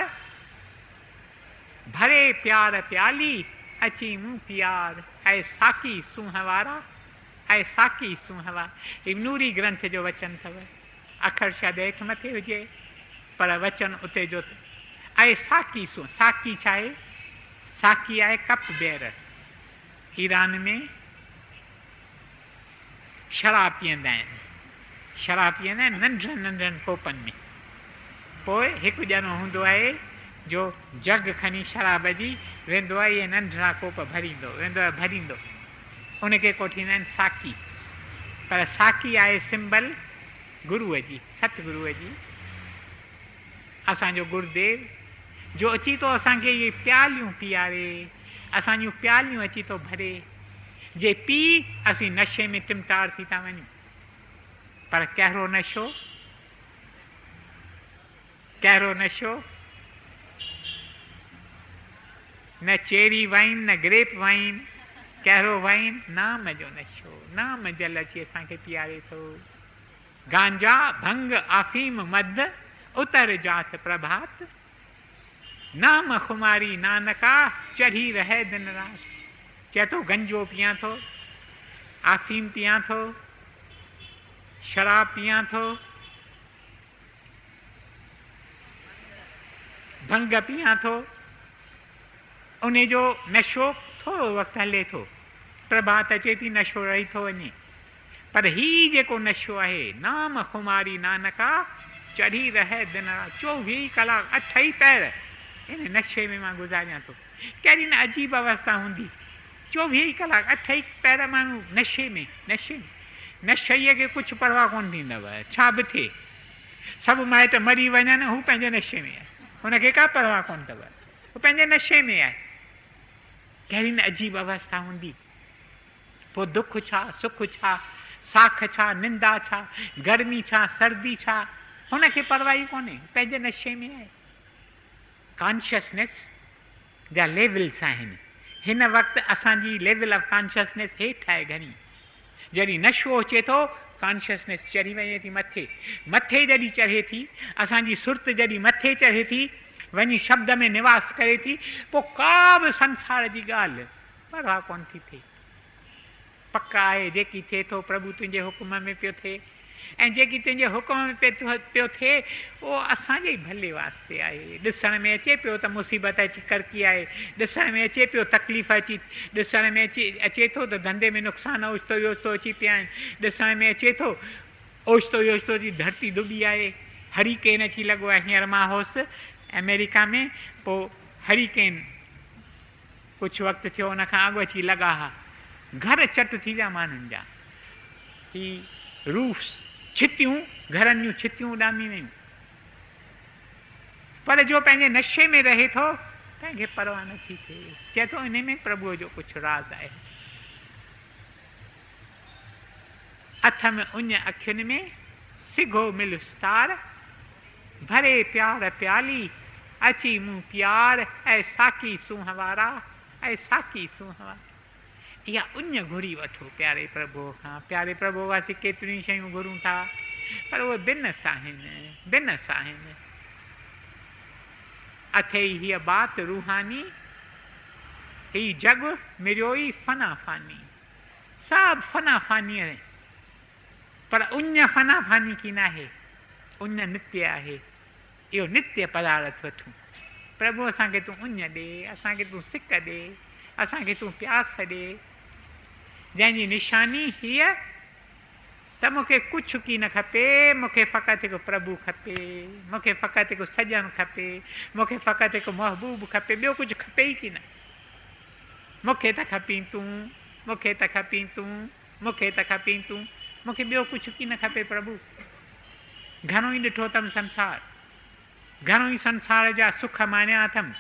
भरे प्यार प्याली अची मूं प्यार, ऐं साकी सूंह वारा, ऐं साकी सूंह वारा। ही नूरी ग्रंथ जो वचन अथव, अखर शायदि हेठि मथे हुजे पर वचन उते जो। ऐं साकी सूंह, साकी छा आहे? साकी आहे कप बेर। ईरान में शराब पीअंदा आहिनि, शराब पीअंदा आहिनि नंढड़नि नंढड़नि कोपनि में। पोइ हिकु ॼणो हूंदो आहे जो जग खणी शराब जी वेंदो आहे, इहे नंढड़ा कोप भरींदो वेंदो आहे, भरींदो। उनखे कोठींदा आहिनि साकी। पर साकी आहे सिंबल गुरूअ जी, सतगुरूअ जी। असांजो गुरुदेव जो अची थो असांखे इहे प्यालियूं पीआरे, असांजूं प्यालियूं अची थो भरे। जे पी असीं नशे में टिमटार थी था वञूं। पर कहिड़ो नशो, कहिड़ो नशो? न चेरी वाइन, न ग्रेप वाइन, कहिड़ो वाइन? नाम जो नशो। नाम जल अची असांखे पीआरे थो। गांजा, भंग, आफीम, मद उतर जात प्रभात, नाम खुमारी नानका चढ़ी रहे दिन रात। चए थो गंजो पियां थो, आफीम पियां थो, शराब पियां थो, भंग पियां थो। उन जो नशो थोरो वक़्तु हले थो, प्रभात अचे थी, नशो रही थो वञे। पर ही जेको नशो आहे, नाम खुमारी नानका चढ़ी रहे दिन रात। 24 कलाक 8 ई पैर इन नशे में मां गुज़ारियां थो। कहिड़ी न अजीब अवस्था हूंदी, 24 कलाक 8 ई पैर माण्हू नशे में, नशे में। नशईअ खे कुझु परवाह कोन थींदव, छा बि थिए। सभु माइट मरी वञनि, हू पंहिंजे नशे में आहे, हुनखे का परवाह कोन अथव, हू पंहिंजे नशे में आहे। कहिड़ी न अजीब अवस्था हूंदी। पोइ दुख छा, सुख छा, साख छा, निंदा छा, गर्मी छा, सर्दी छा, हुनखे परवाही कोन्हे, पंहिंजे नशे में आहे। कॉन्शियसनेस जा लेवल्स आहिनि। हिन वक़्तु असांजी लेवल ऑफ कॉन्शियसनेस हेठि आहे घणी। जॾहिं नशो अचे थो कॉन्शियसनेस चढ़ी वञे थी मथे, मथे जॾहिं चढ़े थी, असांजी सुर्त जॾहिं मथे चढ़े थी, वञी शब्द में निवास करे थी, पोइ का बि संसार जी ॻाल्हि परवाह कोन थी थिए। पक आहे जेकी थिए थो प्रभु तुंहिंजे हुकुम में पियो थिए, ऐं जेकी तुंहिंजे हुकुम में पियो थिए उहो असांजे ई भले वास्ते आहे। ॾिसण में अचे पियो त मुसीबत अची करकी आहे, ॾिसण में अचे पियो तकलीफ़ अची, ॾिसण में अचे थो त धंधे में नुक़सान ओचितो योचितो अची पिया आहिनि, ॾिसण में अचे थो ओचितो योचितो जी धरती डुबी आहे, हरीकेन अची लॻो आहे। हींअर मां हुउसि अमेरिका में, पोइ हरीकेन कुझु वक़्तु थियो, हुनखां अॻु अची लॻा हा, घर चट थी विया माण्हुनि जा, ही रूफ्स, छितियूं, घरनि जूं छितियूं उॾामी वयूं। पर जो पंहिंजे नशे में रहे थो कंहिंखे परवाह नथी थिए, चए थो इन में प्रभुअ जो कुझु राज़ आहे। अथ में उञ अखियुनि में सिघो मिलुस्तार, भरे प्यार प्याली अची मूं प्यार, ऐं साकी सूंह वारा, ऐं साकी सूंह वारा। इहा उञ घुरी वठो प्यारे प्रभु खां। प्यारे प्रभु असीं केतिरियूं शयूं घुरूं था, पर उहे बिनस आहिनि, बिनस आहिनि। अथे हीअ बात रूहानी, ही जग मिरियोई फना फानी, सभु फना फानी आहे, पर उञ फना फानी की न आहे, उञ नित्य आहे। इहो नित्य पदार्थ वठूं। प्रभु असांखे तूं उञ ॾे, असांखे तूं सिक ॾे, असांखे तूं प्यास ॾे, जंहिंजी निशानी हीअ त मूंखे कुझु की न खपे, मूंखे फ़क़ति हिकु प्रभु खपे, मूंखे फ़क़ति हिकु सॼण खपे, मूंखे फ़क़ति हिकु महबूब खपे, ॿियो कुझु खपे ई की न। मूंखे त खपी तूं, मूंखे त खपी तूं, मूंखे त खपी तूं, मूंखे ॿियो कुझु की न खपे प्रभु। घणो ई ॾिठो अथमि संसार, घणो ई संसार जा सुख माणिया अथमि,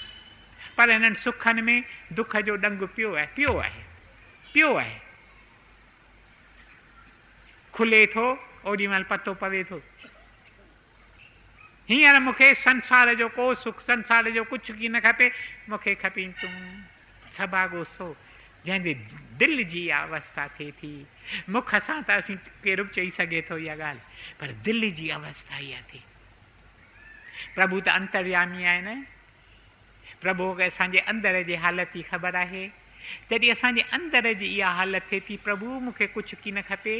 पर हिननि सुखनि में दुख जो डंग पियो आहे, पियो आहे, पियो आहे। खुले थो ओॾी महिल पतो पवे थो। हींअर मूंखे संसार जो को सुख, संसार जो कुझु की न खपे, मूंखे खपी तूं। सभागो सो जंहिंजे दिलि जी अवस्था थिए थी। मुख सां त असीं केरु बि चई सघे थो इहा ॻाल्हि, पर दिलि जी अवस्था इहा थिए। प्रभु त अंतर्यामी आहे न, प्रभु खे असांजे अंदर जी हालत जी ख़बर आहे। जॾहिं असांजे अंदर जी इहा हालत थिए थी, प्रभु मूंखे कुझु की न खपे,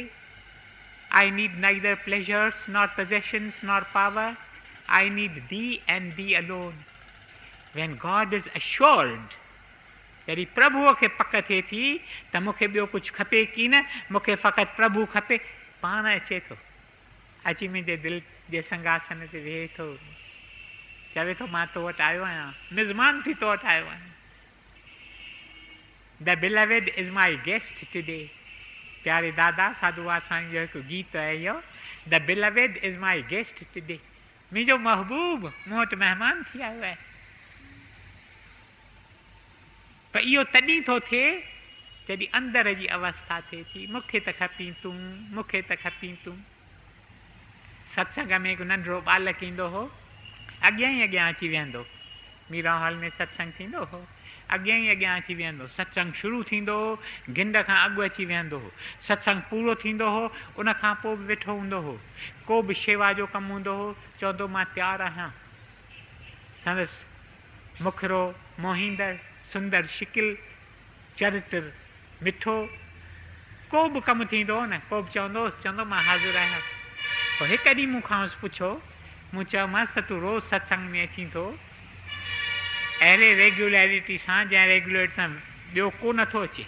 I need neither pleasures nor possessions nor power, I need thee and thee alone. When God is assured, जॾहिं प्रभुअ खे पक थिए थी त मूंखे ॿियो कुझु खपे की न, मूंखे फ़क़ति प्रभु खपे, पाण अचे थो, अची मुंहिंजे दिलि जे संघासन ते वेहे थो, चवे थो मां तो वटि आयो आहियां, मिज़मान थी तो वटि आयो आहियां। The beloved is my guest today. प्यारे दादा साधू वासवाणी जो हिकु गीत आहे इहो, the beloved is my guest today. मुंहिंजो महबूब मूं वटि महिमान थी आयो आहे। पर इहो तॾहिं थो थिए जॾहिं अंदर जी अवस्था थिए थी, मूंखे त खपी तूं, मूंखे त खपी तूं। सत्संग में हिकु नंढिड़ो बालक ईंदो हो, अॻियां ई अॻियां अची वेहंदो। मीरा हॉल में सत्संग थींदो हो, अॻियां ई अॻियां अची वेहंदो। सत्संग शुरू थींदो हो, गिंड खां अॻु अची वेहंदो हो। सत्संग पूरो थींदो हो, उनखां पोइ बि वेठो हूंदो हो। को बि शेवा जो कमु हूंदो हो, चवंदो मां तयारु आहियां। संदसि मुखरो, मोहींदड़, सुंदर शिकिल, चरित्र मिठो, को बि कमु थींदो हो न, को बि चवंदो मां हाज़िर आहियां। पोइ हिकु ॾींहुं मूंखां पुछो, मूं चयोमांसि त तूं रोज़ु सत्संग में अची थो अहिड़े रेगुलरिटी सां, जंहिं रेगुलरिटी सां ॿियो को नथो अचे।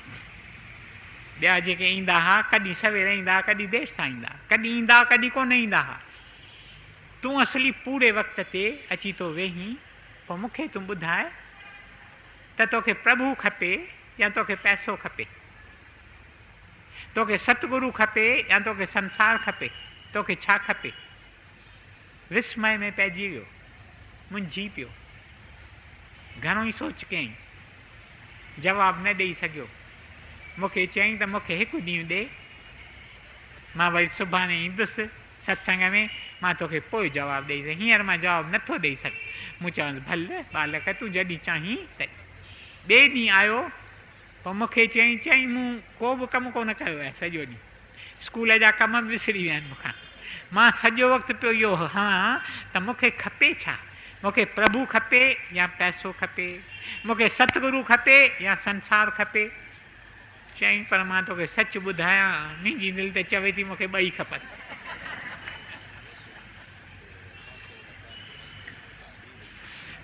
ॿिया जेके ईंदा हुआ, कॾहिं सवेर ईंदा, कॾहिं देरि सां ईंदा, कॾहिं ईंदा, कॾहिं कोन ईंदा हुआ। तूं असली पूरे वक़्त ते अची थो वेहीं, पोइ मूंखे तूं ॿुधाए त तोखे प्रभु खपे या तोखे पैसो खपे, तोखे सतगुरु खपे या तोखे संसार खपे, तोखे छा खपे। विस्मय में पइजी वियो, मुंझी पियो, घणो ई सोच कयईं, जवाबु न ॾेई सघियो। मूंखे चयईं त मूंखे हिकु ॾींहुं ॾे, मां वरी सुभाणे ईंदुसि सत्संग में, मां तोखे पोइ जवाबु ॾेई सघां, हींअर मां जवाबु नथो ॾेई सघां। मूं चवांसि भले बालक तूं जॾहिं चाहीं त। ॿिए ॾींहुं आयो, पोइ मूंखे चयईं मूं को बि कमु कोन कयो आहे सॼो ॾींहुं, स्कूल जा कम बि विसरी विया आहिनि मूंखां। मां सॼो वक़्तु पियो इहो त मूंखे खपे छा, मूंखे प्रभु खपे या पैसो खपे, मूंखे सतगुरु खपे या संसार खपे। चयईं पर मां तोखे सच ॿुधायां, मुंहिंजी दिलि त चवे थी मूंखे ॿई खपनि।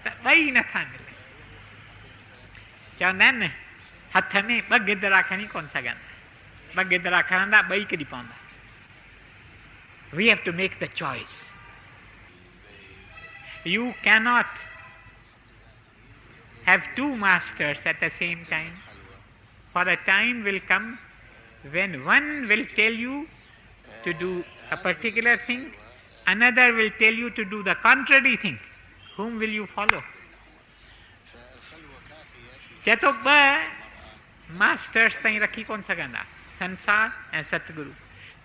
त ॿई नथा मिलनि। चवंदा आहिनि न हथ में ॿ गिदरा खणी कोन सघंदा, ॿ गिदरा खणंदा ॿई किरी पवंदा। We have to make the choice. You cannot have two masters at the same time. For a time will come when one will tell you to do a particular thing, another will tell you to do the contrary thing. Whom will you follow? चतो ॿ masters ताईं रखी कोन सघंदा, संसार ऐं सतगुरु,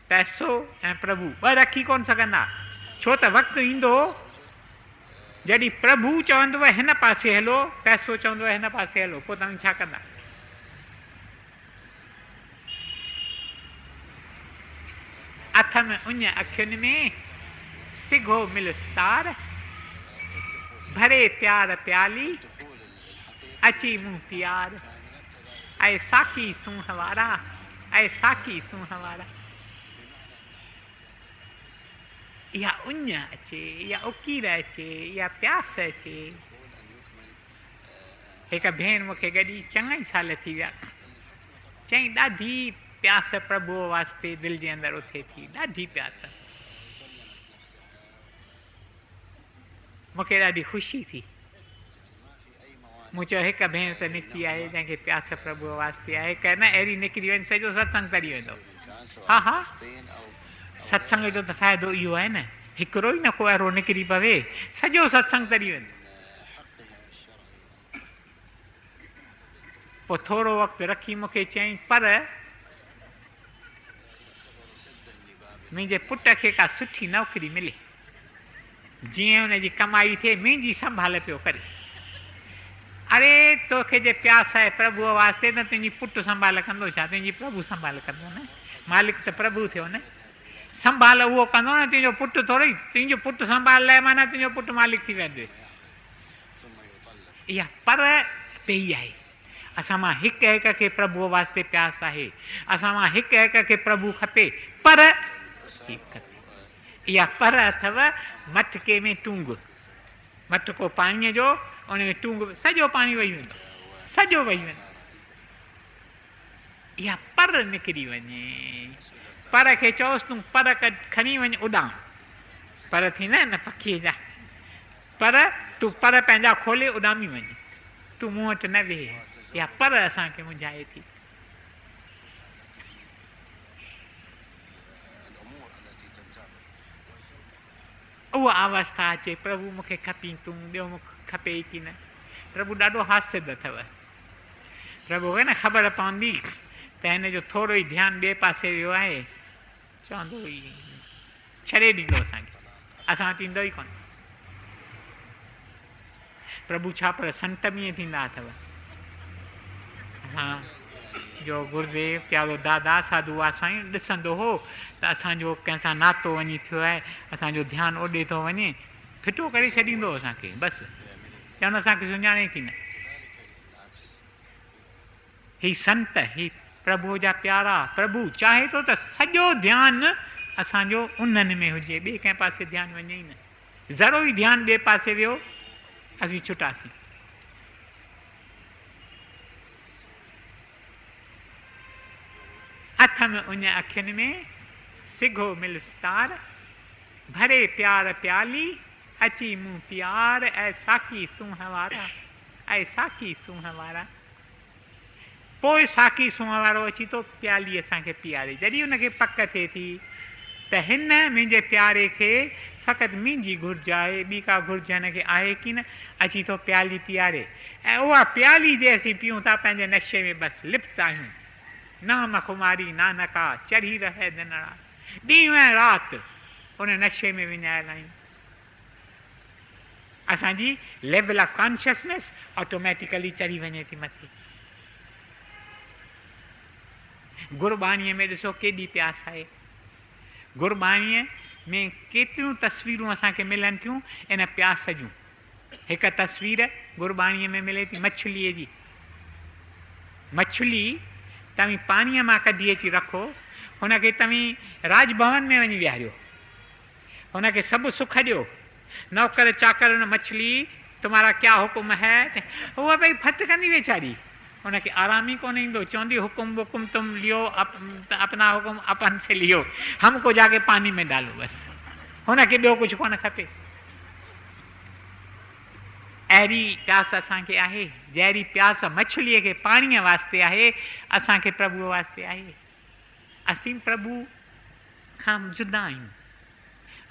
पैसो ऐं प्रभु ॿ रखी कोन सघंदा। छो त वक़्तु ईंदो जॾहिं प्रभु चवंदव हिन पासे हलो, पैसो चवंदव हिन पासे हलो, पोइ तव्हां छा कंदा? अथ में उञ अखियुनि में सिघो मिलस्तार, भरे प्यार प्याली अची मूं प्यार, ऐं साकी सूंह वारा, ऐं साकी सूंह वारा। या उञ अचे, या उकीर अचे, या प्यास अचे। हिकु भेण मूंखे गॾी चङा ई साल थी विया, चईं ॾाढी प्यास प्रभुअ वास्ते दिलि जे अंदरि उथे थी, ॾाढी प्यास। मूंखे ॾाढी ख़ुशी थी। मूं चयो हिकु भेण त निकिती आहे जंहिंखे प्यास प्रभुअ वास्ते आहे, हिकु न अहिड़ी निकिरी वञे सॼो सत्संग तरी वेंदो। हा हा, सत्संग जो त फ़ाइदो इहो आहे न, हिकिड़ो ई न को अहिड़ो निकिरी पवे, सॼो सत्संग तरी वेंदो। पोइ थोरो वक़्तु रखी मूंखे चयईं पर मुंहिंजे पुट खे का सुठी नौकिरी मिले, जीअं हुनजी कमाई थिए, मुंहिंजी संभाल पियो करे। अरे तोखे जे प्यास आहे प्रभुअ वास्ते त तुंहिंजी पुटु संभाल कंदो छा, तुंहिंजी प्रभु संभाल कंदो न, मालिक त प्रभु थियो न। संभाल उहो कंदो न, तुंहिंजो पुटु थोरो ई, तुंहिंजो पुटु संभाल लाइ माना तुंहिंजो पुटु मालिक थी वेंदो। इहा पर पई आहे। असां मां हिकु हिक खे प्रभुअ वास्ते प्यास आहे, असां मां हिकु हिक खे प्रभु खपे, पर इहा पर अथव मटके में टूंग, मटको पाणीअ जो, उन में टूंग, सॼो पाणी वही वेंदो, सॼो वही वेंदो। इहा पर निकिरी वञे, पर खे चओसि तूं पर खणी वञ उॾाम, पर थींदा आहिनि न पखीअ जा, पर तूं पर पंहिंजा खोले उॾामी वञ, तूं मूं वटि न वेह। इहा पर असांखे मुंझाए थी। उहा अवस्था अचे प्रभु मूंखे खपी तूं, ॿियो मूंखे खपे ई की न। प्रभु ॾाढो हासिद अथव। प्रभु खे न ख़बर पवंदी त हिन जो थोरो ई ध्यानु ॿिए पासे वियो आहे, चवंदो ई छॾे ॾींदो असांखे, असां वटि ईंदो ई कोन। प्रभु छा पर संत बि ईअं थींदा अथव। हा, जो गुरुदेव प्यारो दादा साधू वासाई ॾिसंदो हो त असांजो कंहिंसां नातो वञी थियो आहे, असांजो ध्यानु ओॾे थो वञे, फिटो करे छॾींदो असांखे, बसि चवंदो असांखे सुञाणे की न। ही संत, ही प्रभु जा प्यारा, प्रभु चाहे थो त सॼो ध्यानु असांजो उन्हनि में हुजे, ॿिए कंहिं पासे ध्यानु वञे ई न। ज़रो ई ध्यानु ॿिए पासे वियो असीं छुटासीं। अथ में उन अखियुनि में सिघो मिलस्तार, भरे प्यार प्याली अची मूं प्यार, ऐं साकी सूंह वारा, ऐं साकी सूंह वारा। पोइ साकी सूंह वारो अची थो प्याली असांखे पीआरे। जॾहिं हुनखे पक थिए थी त हिन मुंहिंजे प्यारे खे फ़क़ति मुंहिंजी घुर्ज आहे, ॿी का घुर्ज हिनखे आहे की न, अची थो प्याली पीआरे। ऐं उहा प्याली जे असीं पीऊं था पंहिंजे नशे में बसि लिप्त आहियूं, नाम खुमारी नानका चढ़ी रहे दिन रात, ॾींहुं ऐं राति उन नशे में विञायल आहियूं। असांजी लेवल ऑफ कॉन्शियसनेस ऑटोमेटिकली चढ़ी वञे थी मथे। गुरबाणीअ में ॾिसो केॾी प्यास आहे, गुरबाणीअ में केतिरियूं तस्वीरूं असांखे मिलनि थियूं इन प्यास जूं। हिकु तस्वीर गुरबाणीअ में मिले थी मछलीअ जी। मछली तव्हीं पाणीअ मां कढी अची रखो, हुनखे तव्हीं राजभवन में वञी विहारियो, हुनखे सभु सुख ॾियो, नौकर चाकर मछली तुम्हारा क्या हुकुम है, उहा भई फत कंदी वेचारी, हुनखे आराम ई कोन ईंदो, चवंदी हुकुम वुकुम तुम लियो, अपना हुकुम अपन से लियो, हमको जाके पानी में डालो बस, हुनखे ॿियो कुझु कोन खपे। अहिड़ी प्यास असांखे आहे, जहिड़ी प्यास मछलीअ खे पाणीअ वास्ते आहे, असांखे प्रभुअ वास्ते आहे। असीं प्रभु खां जुदा आहियूं।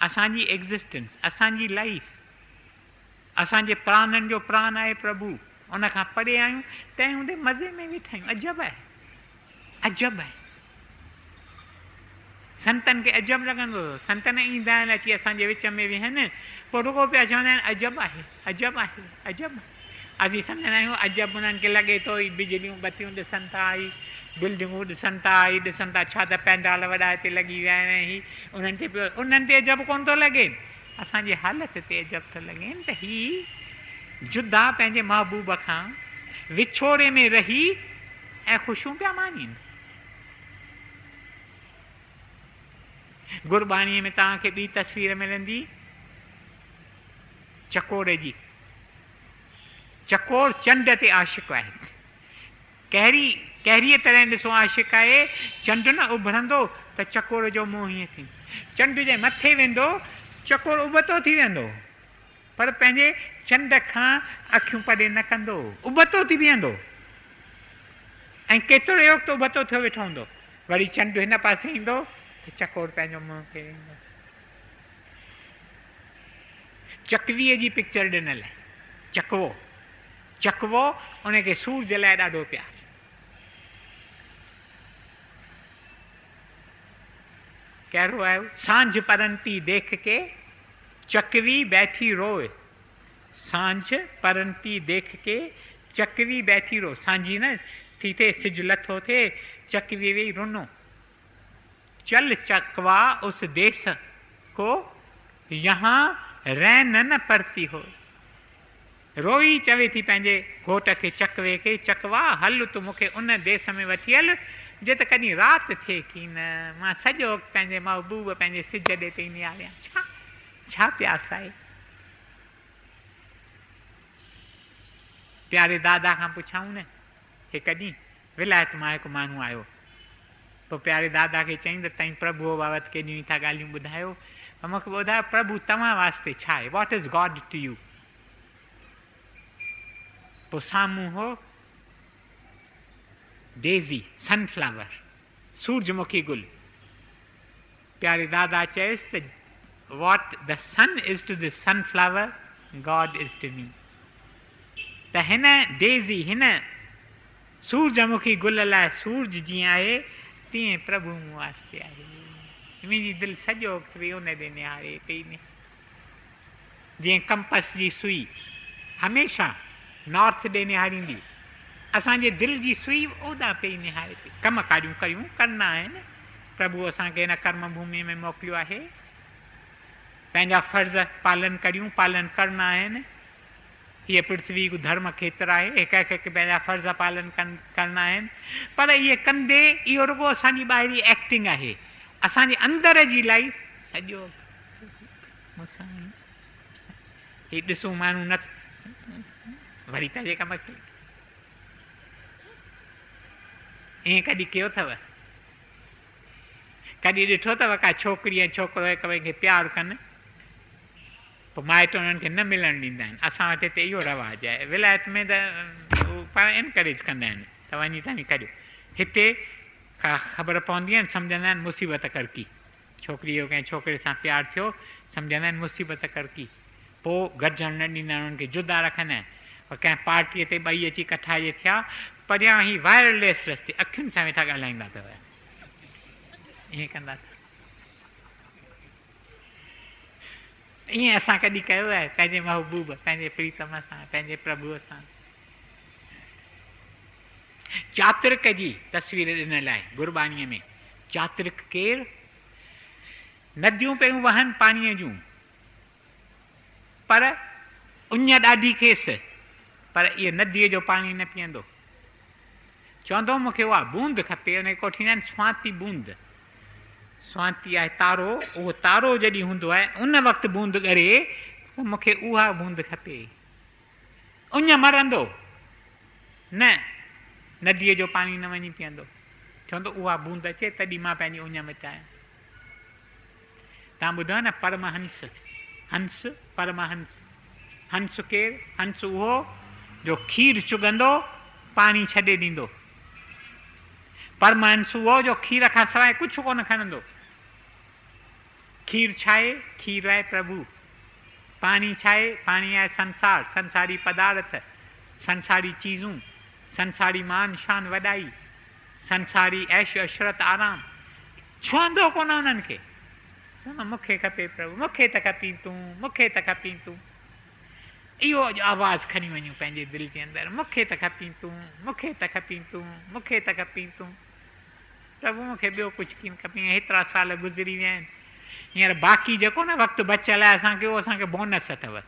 असांजी एग्ज़िस्टेंस, असांजी लाइफ, असांजे प्राणनि जो प्राण आहे प्रभु, उन खां परे आहियूं, तंहिं हूंदे मज़े में वेठा आहियूं। अजब आहे, अजब आहे। संतनि खे अजब लॻंदो हुओ, संतनि ईंदा आहिनि अची असांजे विच में वेहनि, पोइ रुगो पिया चवंदा आहिनि अजब आहे, अजब आहे, अजब। असीं सम्झंदा आहियूं अजब उन्हनि खे लॻे थो ई बिजलियूं बतियूं ॾिसनि था, ई बिल्डिंगूं ॾिसनि था, ई ॾिसनि था छा त पैंडाल वॾा हिते लॻी विया आहिनि, ही उन्हनि ते पियो, उन्हनि ते अजब कोन थो लॻे, असांजी हालत ते अजब थो लॻे त ही जुदा पंहिंजे महबूब खां विछोड़े में रही ऐं ख़ुशियूं पिया मानीनि। गुरबाणीअ में तव्हांखे ॿी तस्वीर मिलंदी चकोर जी। चकोर चंड ते आशिक़ आहे। कहिड़ीअ तरह ॾिसो आशिक़ आहे, चंड न उभरंदो त चकोर जो मुंहुं हीअं थींदो, चंड जे मथे वेंदो चकोर उबतो थी वेंदो, पर पंहिंजे चंड खां अखियूं परे न कंदो, उबतो थी बीहंदो, ऐं केतिरो वक़्तु उबतो थियो वेठो हूंदो, वरी चंड हिन पासे ईंदो त चकोर पंहिंजो मुंहुं फेरींदो। चकवीअ जी पिक्चर ॾिनल आहे, चकवो, चकवो उनखे सूरज लाइ ॾाढो प्यार। कहिड़ो आहे? सांझ परंती देख के चकवी बैठी रोए, सांझ परंती देख के चकवी बैठी रो, सांझी न थी थे, सिज लथो थे, चकवी वेही रुनो। चल चकवा उस देश को यहाँ रहन न पड़ती हो, रोई चवे थी पंहिंजे घोट खे चकवे खे, चकवा हल तूं मूंखे उन देश में वठी हल जिते कॾहिं राति थिए की न, मां सॼो पंहिंजे महबूब पंहिंजे सिज ॾे ते निहारियां। छा प्यास आहे। प्यारे दादा खां पुछाऊं न, हिकु ॾींहुं विलायत मां हिकु माण्हू आयो, पोइ प्यारे दादा खे चईं त तव्हीं प्रभुअ बाबति केॾियूं था ॻाल्हियूं ॿुधायो, त मूंखे ॿुधायो प्रभु तव्हां वास्ते छा आहे, what is God to you. पोइ साम्हूं हो डेज़ी, सनफ्लावर, सूरजमुखी गुल। प्यारे दादा चयसि त what the sun is to the sunflower, God is to me. त हिन डेज़ी, हिन सूरजमुखी गुल लाइ सूरज जीअं आहे तीअं प्रभु मूं वास्ते आहे। मुंहिंजी दिलि सॼो वक़्तु बि उन ॾे निहारे पई न, जीअं कंपस जी सुई हमेशह नॉर्थ ॾे निहारींदी, असांजे दिलि जी सुई ओॾां पई निहारे पई। कम कारियूं करियूं करणा आहिनि, प्रभु असांखे हिन कर्म भूमीअ में मोकिलियो आहे, पंहिंजा फर्ज़ पालन करणा आहिनि। हीअ पृथ्वी धर्म खेत्र आहे, हिकु हिकु पंहिंजा फर्ज़ पालन करणा आहिनि, पर इहे कंदे इहो रुगो असांजी ॿाहिरी एक्टिंग आहे, असांजे अंदर जी लाइफ सॼो हीअ ॾिसूं माण्हू न वरी पंहिंजे कम खे ईअं कॾहिं कयो अथव? कॾहिं ॾिठो अथव का छोकिरी ऐं छोकिरो हिक ॿिए खे प्यारु कनि, पोइ माइट उन्हनि खे न मिलणु ॾींदा आहिनि। असां वटि हिते इहो रवाजु आहे, विलायत में त पाण एनकरेज कंदा आहिनि त वञी तव्हां करियो, हिते का ख़बर पवंदी आहे सम्झंदा आहिनि मुसीबत करकी, छोकिरी जो कंहिं छोकिरे सां प्यारु थियो सम्झंदा आहिनि मुसीबत करकी, पोइ गॾिजणु न ॾींदा आहिनि, उन्हनि खे जुदा रखंदा आहिनि। कंहिं पार्टीअ ते ॿई अची कठाइजे थिया परियां ही वायरलेस रस्ते अखियुनि सां वेठा ॻाल्हाईंदा अथव, ईअं कंदा। ईअं असां कॾहिं कयो आहे पंहिंजे महबूब, पंहिंजे प्रीतम सां, पंहिंजे प्रभुअ सां? चात्रिक जी तस्वीर ॾिनल आहे गुरबाणीअ में। चात्रिक केरु? नदियूं पियूं वहनि पाणीअ जूं, पर उञ ॾाढी खेसि, पर इहो नदीअ जो पाणी न पीअंदो। चवंदो मूंखे उहा बूंद खपे, उन कोठी आहिनि स्वांती बूंद। स्वांती आहे तारो, उहो तारो जॾहिं हूंदो आहे उन वक़्तु बूंद ॻरे त मूंखे उहा बूंद खपे। उञ मरंदो न, नदीअ जो पाणी न वञी पीअंदो। चवंदो उहा बूंद अचे तॾहिं मां पंहिंजी उञ मिटायां। तव्हां ॿुधो आहे न परमहंस, हंस परमहंस। हंस केरु? हंस उहो जो खीर चुगंदो पाणी छॾे ॾींदो। परमहंस उहो जो खीर खां सवाइ कुझु कोन खणंदो। खीर छा आहे? खीर आहे प्रभु। पाणी छा आहे? पाणी आहे संसार, संसारी पदार्थ, संसारी चीज़ूं, संसारी मान शान वॾाई, संसारी ऐश अशरत आराम। छुहंदो कोन उन्हनि खे। चवंदो मूंखे खपे प्रभु, मूंखे त खपी तूं, मूंखे त खपी तूं। इहो आवाज़ु खणी वञूं पंहिंजे दिलि जे अंदरि, मूंखे त खपी तूं, मूंखे त खपी तूं, मूंखे त खपी तूं। प्रभु मूंखे ॿियो कुझु कीन खपी। हेतिरा साल गुज़री विया आहिनि, हींअर बाक़ी जेको न वक़्तु बचियल आहे असांखे, उहो असांखे बोनस अथव।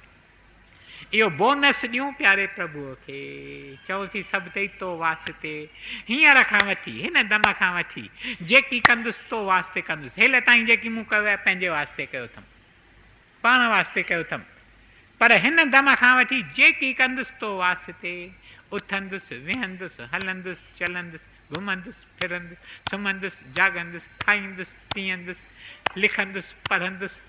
इहो बोनस ॾियूं प्यारे प्रभुअ खे। चयोसीं सभु अथई तो वास्ते, हींअर खां वठी, हिन दम खां वठी जेकी कंदुसि तो वास्ते कंदुसि। हेल ताईं जेकी मूं कयो आहे पंहिंजे वास्ते कयो अथमि, पाण वास्ते कयो अथमि, पर हिन दम खां वठी जेकी कंदुसि तो वास्ते। उथंदुसि, वेहंदुसि, हलंदुसि, चलंदुसि, घुमंदुसि, फिरंदुसि, सुम्हंदुसि, जाॻंदुसि, खाईंदुसि, पीअंदुसि, लिखंदुसि, पढ़ंदुसि,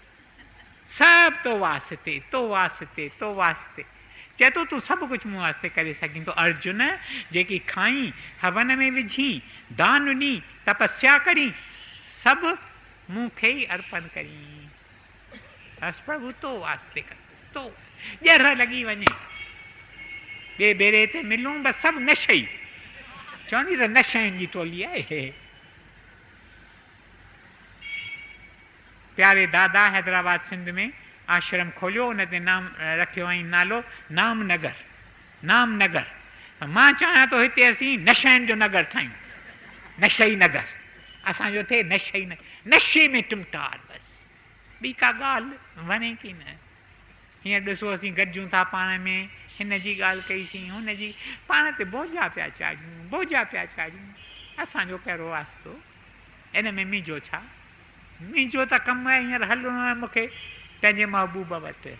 सभु तो वास्ते, तो वास्ते, तो वास्ते। चए थो तूं सभु कुझु मूं वास्ते करे सघीं थो। अर्जुन जेकी खाई, हवन में विझी, दान ॾी, तपस्या करी, सभु मूंखे ई अर्पण करी। बसि प्रभु तो वास्ते कर, तो ॼर लॻी वञे। ॿिए भेरे ते मिलूं बसि सभु नशई। चवंदी त नशनि जी टोली आहे। प्यारे दादा हैदराबाद सिंध में आश्रम खोलियो, उन ते नाम रखियो ऐं नालो नामनगर, नामनगर। मां चाहियां थो हिते असीं नशनि जो नगर ठाहियूं, नशई नगर असांजो थिए, नशई नगर, नशे में टुमटार। बसि ॿी का ॻाल्हि वणे की न। हींअर ॾिसो असीं गॾिजूं था पाण में, हिन जी ॻाल्हि कईसीं, हुन जी, पाण ते बोझा पिया चाढ़ियूं, बोझा पिया चाढ़ियूं। असांजो कहिड़ो वास्तो? इन में मुंहिंजो छा? मुंहिंजो त कमु आहे हींअर हलिणो आहे मूंखे पंहिंजे महबूब वटि।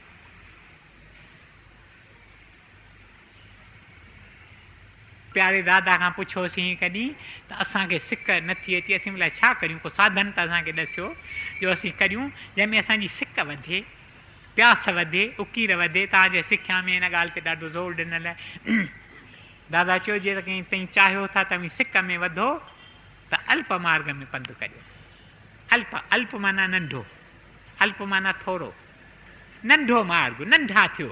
प्यारे दादा खां पुछियोसीं कॾहिं त असांखे सिक नथी अचे, असीं भला छा करियूं? को साधन त असांखे ॾसियो जो असीं करियूं जंहिंमें असांजी सिक वधे, प्यास वधे, उकीर वधे। तव्हांजे सिख्या में हिन ॻाल्हि ते ॾाढो ज़ोर ॾिनल आहे। दादा चयो जे कंहिं तव्हीं चाहियो था तव्हीं सिक में वधो त अल्प मार्ग में पंधु करियो। अल्प, अल्प माना नंढो, अल्प माना थोरो, नंढो मार्ग, नंढा थियो।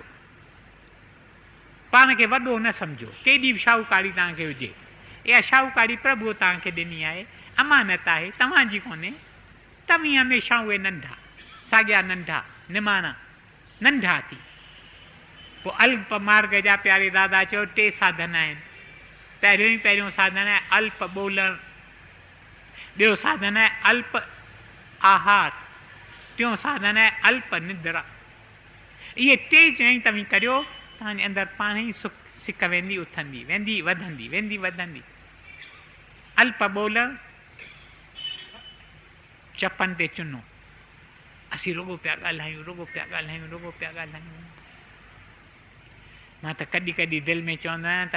पाण खे वॾो न सम्झो। केॾी बि शाहूकारी तव्हांखे हुजे, इहा शाहूकारी प्रभु तव्हांखे ॾिनी आहे, अमानत आहे, तव्हांजी कोन्हे। तव्हीं हमेशह उहे नंढा, साॻिया नंढा, निमाणा, नंढा थी। पोइ अल्प मार्ग जा प्यारे दादा चयो 3 साधन आहिनि। पहिरियों साधन आहे अल्प ॿोलणु, ॿियो साधन आहे अल्प आहार, टियों साधन आहे अल्प निद्रा। इहे 3 चई तव्हीं करियो, तव्हांजे अंदरि पाण ई सिक वेंदी उथंदी, वेंदी वधंदी, वेंदी वधंदी। अल्प ॿोलणु, चपनि ते चुनो। असीं रुॻो पिया ॻाल्हायूं, रुॻो पिया ॻाल्हायूं, रुॻो पिया ॻाल्हायूं। मां त कॾहिं कॾहिं दिलि में चवंदो आहियां त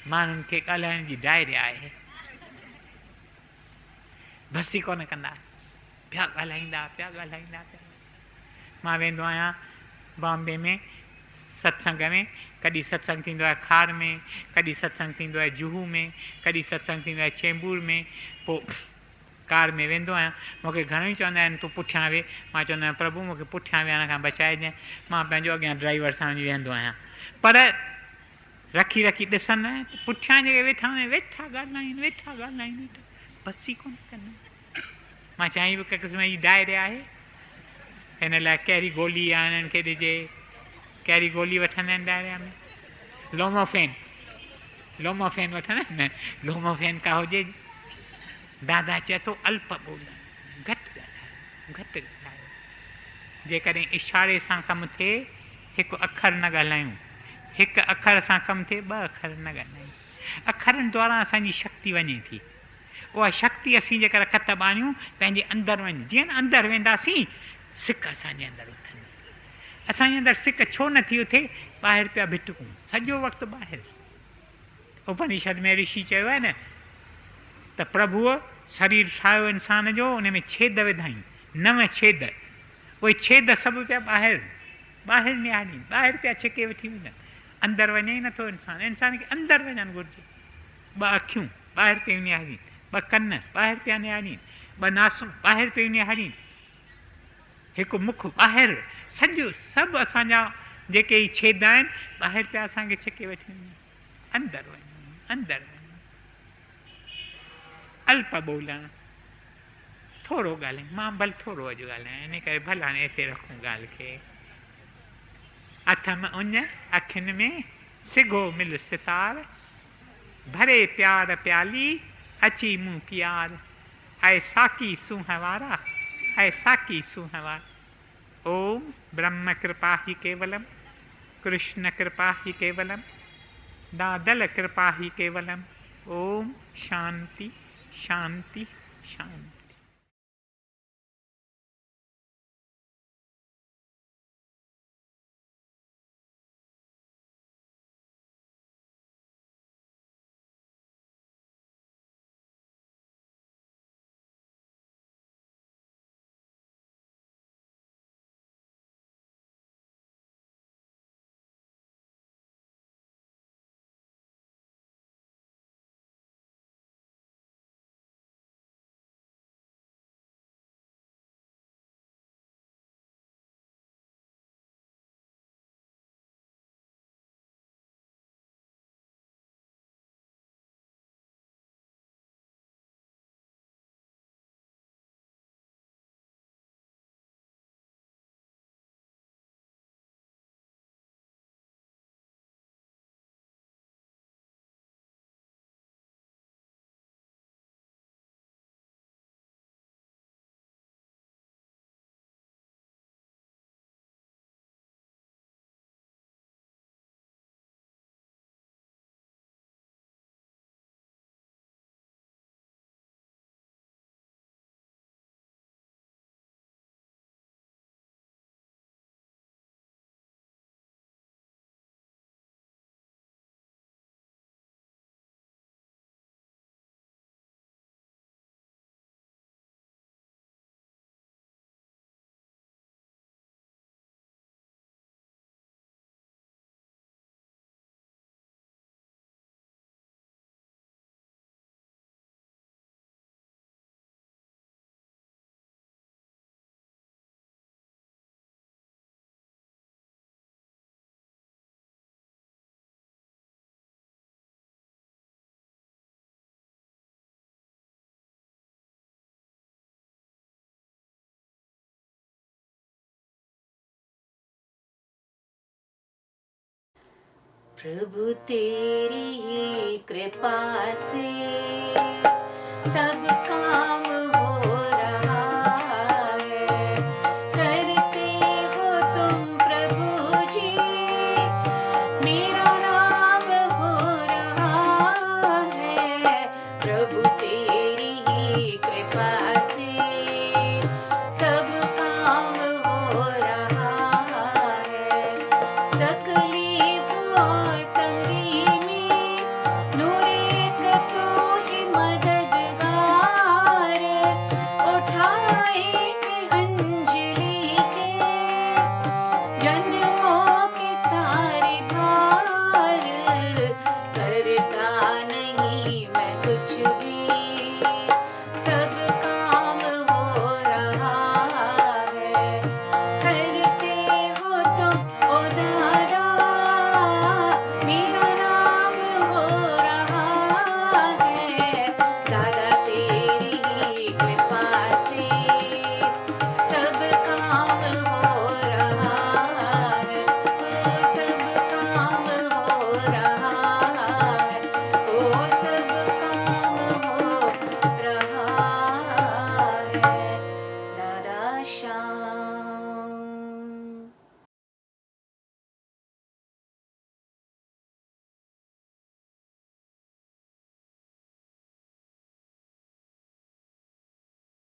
माण्हुनि खे ॻाल्हाइण जी डायरी आहे, बसि ई कोन कंदा, पिया ॻाल्हाईंदा, पिया ॻाल्हाईंदा, पिया। मां वेंदो आहियां बॉम्बे में सत्संग में। कॾहिं सत्संग थींदो आहे खार में, कॾहिं सत्संग थींदो आहे जुहू में, कॾहिं सत्संग थींदो आहे चेंबूर में। पोइ कार में वेंदो आहियां। मूंखे घणेई चवंदा आहिनि तूं पुठियां वेह। मां चवंदो आहियां प्रभु मूंखे पुठियां वेहण खां बचाइजांइ। मां पंहिंजो अॻियां ड्राइवर सां वञी वेहंदो आहियां। पर रखी रखी ॾिसंदा आहिनि पुठियां जेके वेठा हूंदा आहिनि वेठा ॻाल्हाइनि बस ई कोन कंदा आहिनि। मां चई बि कंहिं क़िस्म जी डायरी आहे हिन लाइ कहिड़ी गोली आहे हिननि खे ॾिजे, कहिड़ी गोली वठंदा आहिनि डायरिया में, लोमोफेन वठंदा आहिनि न, लोमोफेन का हुजे। दादा चए थो अल्प ॿोल घटि ॻाल्हायो, जेकॾहिं इशारे सां कमु थिए हिकु अखर न ॻाल्हायूं, हिकु अखर सां कमु थिए ॿ अखर न ॻाल्हायूं। अखरनि द्वारा असांजी शक्ति वञे थी, उहा शक्ति असीं जेकर कत ॿाणियूं पंहिंजे अंदरि वञे, जीअं अंदरि वेंदासीं सिक असांजे अंदरि उथंदी। असांजे अंदरि सिक छो नथी उथे? ॿाहिरि पिया भिटकूं सॼो वक़्तु ॿाहिरि। उपनिषद में ऋषि चयो आहे न त प्रभुअ शरीर ठाहियो इंसान जो, उन में छेद विधाई 9 छेद, उहे छेद सभु पिया ॿाहिरि निहारी, ॿाहिरि पिया छिके वेठी वञनि, अंदरि वञे ई नथो इंसान। इंसान खे अंदरि वञणु घुरिजे। 2 अखियूं ॿाहिरि पियूं निहारीनि, 2 कन ॿाहिरि पिया निहारीनि, 2 नासूं ॿाहिरि पियूं निहारीनि, हिकु मुख ॿाहिरि, सॼो सभु असांजा जेके ई छेद आहिनि ॿाहिरि पिया असांखे छिके वेठी वञनि। अंदरि वञो। अल्प ॿोलणु, थोरो ॻाल्हायूं। मां भले थोरो अॼु ॻाल्हायां, इन करे भले हाणे हिते रखूं ॻाल्हि खे। हथ में उञ, अखियुनि में सिघो मिल सितार, भरे प्यार प्याली अची मूं कियार, ऐं साकी सुहवारा, ऐं साकी सुहवारा। ओम ब्रह्म कृपा ही केवलम, कृष्ण कृपा ही केवलम, दादल कृपा ही केवलम। ओम शांति शांति शांति। प्रभु तेरी ही कृपा से सबका